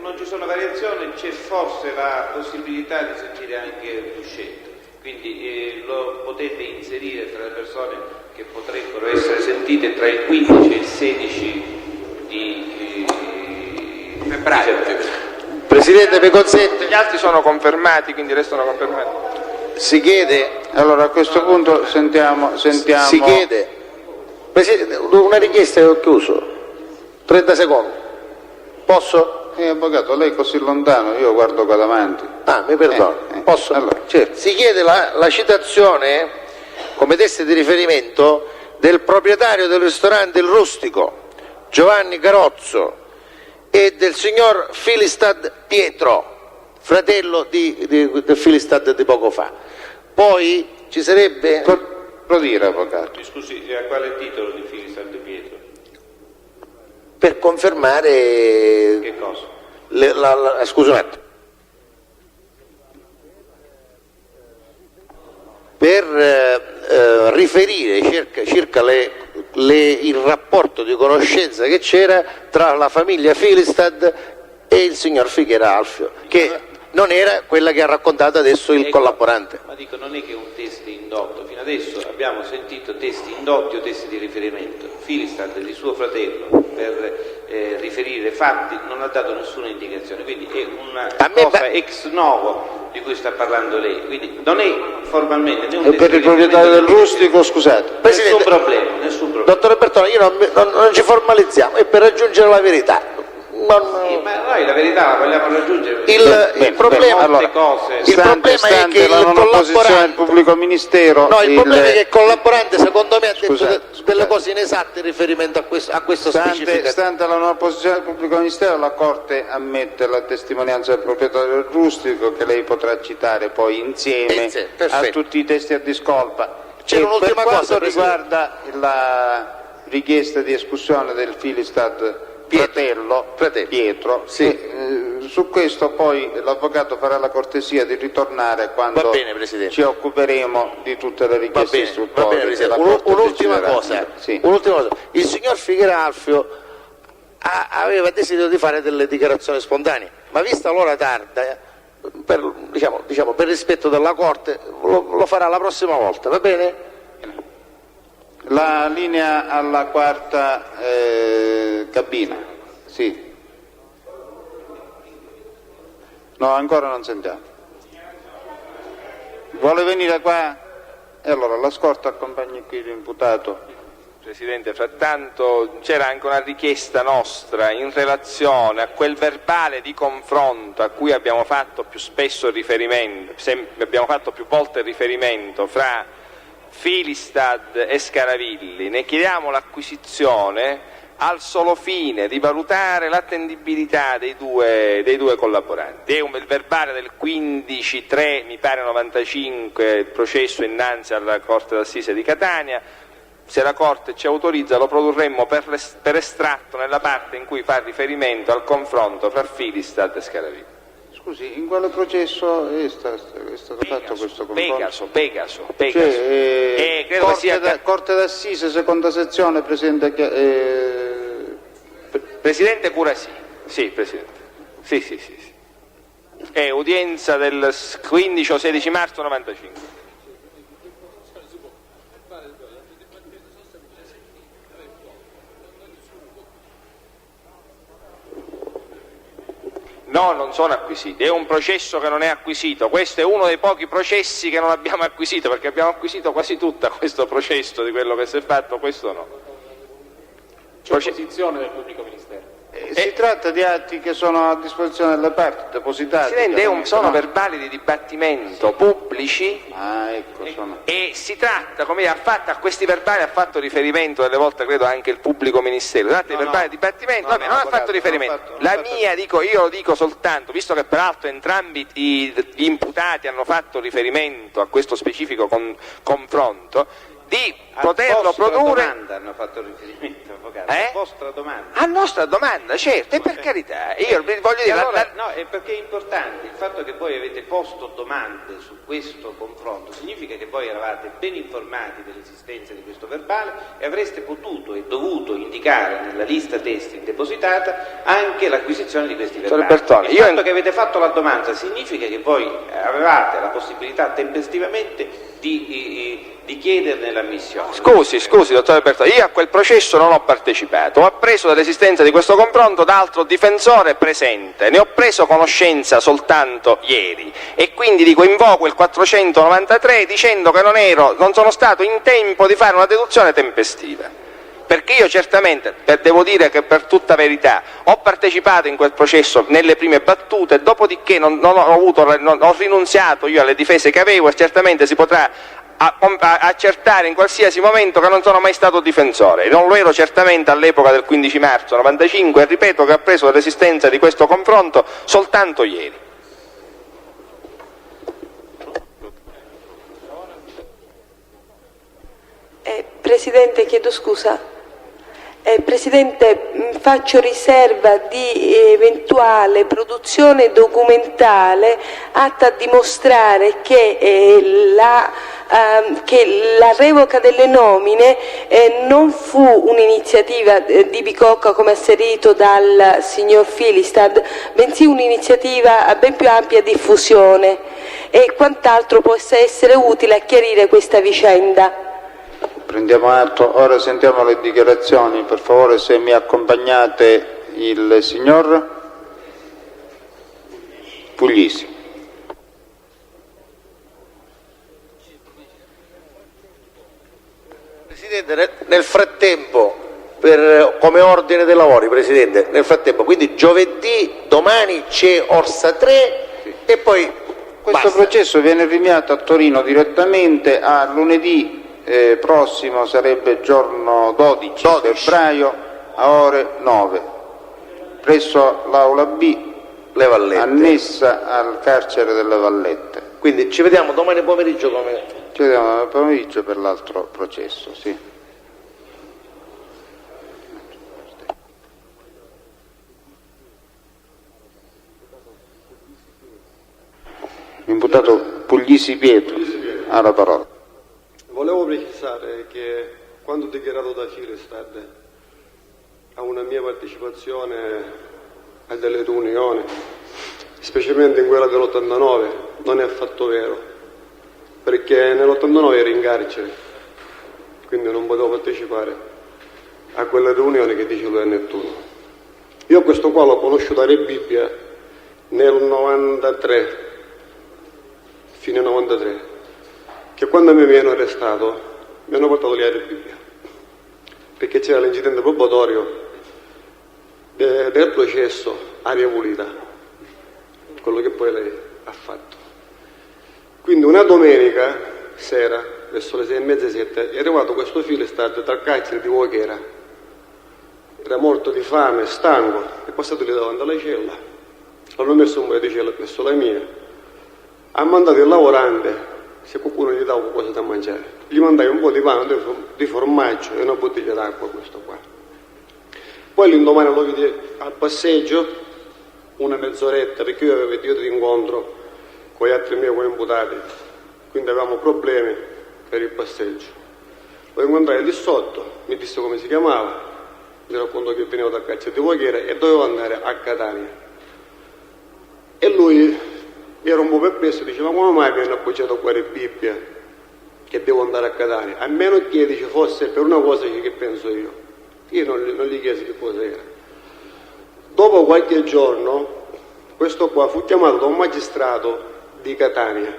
non ci sono variazioni, c'è forse la possibilità di sentire anche Buscetta, quindi lo potete inserire tra le persone che potrebbero essere sentite tra il 15 e il 16 di febbraio. Presidente, mi consente? Gli altri sono confermati, quindi restano confermati. Si chiede, allora a questo punto sentiamo. Si chiede, Presidente, una richiesta che ho chiuso. 30 secondi. Posso? Avvocato, lei è così lontano, io guardo qua davanti. Mi perdono. Posso? Allora. Certo. Si chiede la citazione come testi di riferimento del proprietario del ristorante Il Rustico, Giovanni Carozzo, e del signor Filistad Pietro, fratello del Filistad di poco fa. Poi ci sarebbe... Lo dire, avvocato. Mi scusi, a quale titolo di Filistad Pietro? Per confermare... Che cosa? Scusa un attimo. Per riferire circa il rapporto di conoscenza che c'era tra la famiglia Filistad e il signor Figuera Alfio, che non era quella che ha raccontato adesso il collaborante. Ma dico, non è che è un test indotto, fino adesso abbiamo sentito testi indotti o testi di riferimento. Filistad di suo fratello per riferire fatti non ha dato nessuna indicazione, quindi è una cosa ex novo di cui sta parlando lei, quindi non è formalmente né un test per il proprietario del Rustico, scusate. Nessun problema. Dottore Bertone, non ci formalizziamo, è per raggiungere la verità. Ma noi la verità la vogliamo raggiungere. Il problema è che la non opposizione del pubblico ministero. No, il problema è che il collaborante secondo me ha detto delle cose inesatte in riferimento a questo specifico. Stante la non opposizione del pubblico ministero, la Corte ammette la testimonianza del proprietario del Rustico, che lei potrà citare poi insieme a tutti i testi a discolpa. C'è un'ultima cosa riguarda la richiesta di escussione del Filistad fratello Pietro, su questo poi l'avvocato farà la cortesia di ritornare quando ci occuperemo di tutte le richieste istruttorie. Un'ultima cosa, il signor Figuera Alfio aveva desiderio di fare delle dichiarazioni spontanee, ma vista l'ora tarda, per rispetto della Corte, lo farà la prossima volta, va bene? La linea alla quarta cabina, sì. No, ancora non sentiamo. Vuole venire qua? E allora la scorta accompagni qui l'imputato. Presidente, frattanto c'era anche una richiesta nostra in relazione a quel verbale di confronto a cui abbiamo fatto più spesso riferimento, abbiamo fatto più volte riferimento fra Filistad e Scaravilli. Ne chiediamo l'acquisizione al solo fine di valutare l'attendibilità dei due collaboranti. È il verbale del 15/3, mi pare 95, il processo innanzi alla Corte d'Assise di Catania. Se la Corte ci autorizza lo produrremmo per estratto nella parte in cui fa riferimento al confronto fra Filistat e Scaravino. Scusi, in quale processo è stato fatto questo confronto? Pegaso. Cioè, credo che sia Corte d'Assise, seconda sezione, Presidente Curasì. Sì, Presidente. Sì. È udienza del 15 o 16 marzo 95. No, non sono acquisiti, è un processo che non è acquisito, questo è uno dei pochi processi che non abbiamo acquisito, perché abbiamo acquisito quasi tutto questo processo di quello che si è fatto, questo no. C'è opposizione del pubblico ministero. Si tratta di atti che sono a disposizione delle parti, depositati. Presidente, sono verbali di dibattimento pubblici. Sono. E si tratta, come a questi verbali ha fatto riferimento delle volte, credo, anche il pubblico ministero. Verbali di dibattimento, non ha fatto riferimento. Io lo dico soltanto, visto che peraltro entrambi gli imputati hanno fatto riferimento a questo specifico confronto, di poterlo produrre. Hanno fatto riferimento, avvocato. A vostra domanda. A nostra domanda, certo, e per carità. Io voglio dire. No, è perché è importante il fatto che voi avete posto domande su questo confronto, significa che voi eravate ben informati dell'esistenza di questo verbale e avreste potuto e dovuto indicare nella lista testi depositata anche l'acquisizione di questi verbali. Il fatto che avete fatto la domanda significa che voi avevate la possibilità tempestivamente di chiederne l'ammissione. Scusi, dottore Bertone, io a quel processo non ho partecipato, ho appreso dell'esistenza di questo confronto da altro difensore presente, ne ho preso conoscenza soltanto ieri e quindi invoco il 493 dicendo che non sono stato in tempo di fare una deduzione tempestiva. Perché io certamente, devo dire che per tutta verità, ho partecipato in quel processo nelle prime battute, dopodiché ho rinunziato io alle difese che avevo e certamente si potrà accertare in qualsiasi momento che non sono mai stato difensore, non lo ero certamente all'epoca del 15 marzo 95 e ripeto che ho appreso l'esistenza di questo confronto soltanto ieri. Presidente, chiedo scusa. Presidente, faccio riserva di eventuale produzione documentale atta a dimostrare che la revoca delle nomine non fu un'iniziativa di Bicocca come asserito dal signor Filistad, bensì un'iniziativa a ben più ampia diffusione e quant'altro possa essere utile a chiarire questa vicenda. Prendiamo atto, ora sentiamo le dichiarazioni, per favore se mi accompagnate il signor Puglisi. Presidente, nel frattempo, come ordine dei lavori, Presidente, nel frattempo, quindi giovedì, domani c'è Orsa 3 e poi questo processo viene rinviato a Torino direttamente a lunedì prossimo, sarebbe giorno 12 febbraio a ore 9 presso l'aula B annessa al carcere delle Vallette. Quindi ci vediamo domani pomeriggio Ci vediamo domani pomeriggio per l'altro processo, sì. Imputato Puglisi Pietro ha la parola. Volevo precisare che quando ho dichiarato da Filistad a una mia partecipazione a delle riunioni, specialmente in quella dell'89, non è affatto vero, perché nell'89 ero in carcere, quindi non potevo partecipare a quelle riunioni che dice lui a Nettuno. Io questo qua l'ho conosciuto a Re Bibbia nel 93, fine 93, che quando mi hanno arrestato mi hanno portato lì a Re Bibbia, perché c'era l'incidente probatorio del processo Aria Pulita, quello che poi lei ha fatto. Quindi una domenica sera, verso le 6:30, 7, è arrivato questo Filistad dal carcere di Voghera era morto di fame, stanco, è passato lì davanti alla cella, l'hanno messo un paio di cella presso la mia, ha mandato il lavorante, se qualcuno gli dava qualcosa da mangiare, gli mandai un po' di pane, di formaggio e una bottiglia d'acqua, questo qua. Poi l'indomani lo vidi al passeggio, una mezz'oretta, perché io avevo il incontro con gli altri miei coimputati, quindi avevamo problemi per il passeggio. Lo incontrai lì sotto, mi disse come si chiamava, mi raccontò che venivo da Caccia di Voghera e dovevo andare a Catania. E lui era un po' perplesso, diceva: ma come mai mi hanno appoggiato qua in Bibbia che devo andare a Catania? A meno che dice fosse per una cosa che penso io. Io non gli chiesi che cosa era. Dopo qualche giorno questo qua fu chiamato da un magistrato di Catania,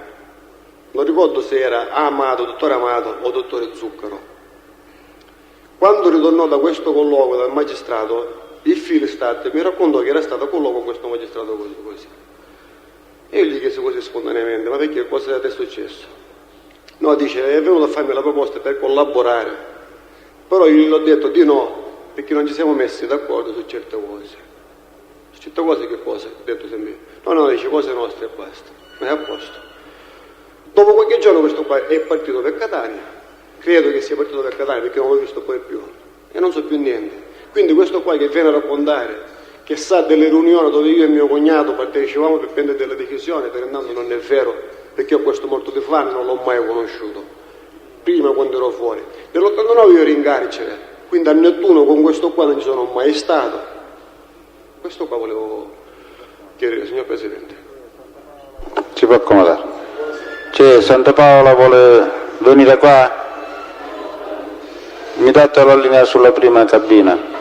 non ricordo se era Amato, dottore Amato o dottore Zuccaro. Quando ritornò da questo colloquio dal magistrato, il Filistat mi raccontò che era stato a colloquio con questo magistrato così. E io gli chiesi così spontaneamente: ma perché cosa ti è successo? No, dice, è venuto a farmi la proposta per collaborare, però io gli ho detto di no, perché non ci siamo messi d'accordo su certe cose. Su certe cose che cose? Ho detto sempre. No, dice cose nostre e basta. Ma è a posto. Dopo qualche giorno questo qua è partito per Catania, credo che sia partito per Catania perché non l'ho visto poi più e non so più niente. Quindi questo qua che viene a raccontare che sa delle riunioni dove io e mio cognato partecipavamo per prendere delle decisioni, per andando non è vero, perché io questo morto di fame non l'ho mai conosciuto, prima quando ero fuori. Nell'89 io ero in carcere, quindi a Nettuno con questo qua non ci sono mai stato. Questo qua volevo chiedere, signor Presidente. Si può accomodare. C'è Santa Paola, vuole venire qua? Mi date la linea sulla prima cabina.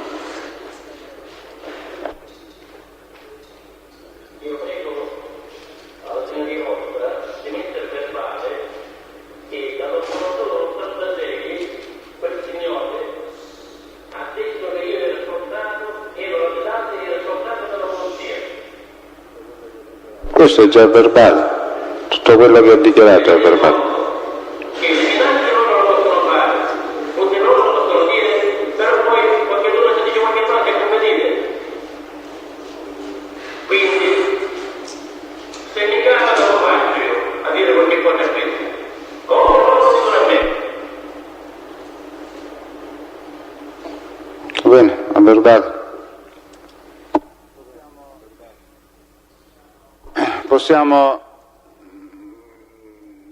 Questo è già verbale, tutto quello che ho dichiarato è verbale. Va bene, a verbale. Possiamo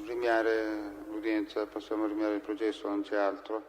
rinviare l'udienza, possiamo rinviare il processo, non c'è altro.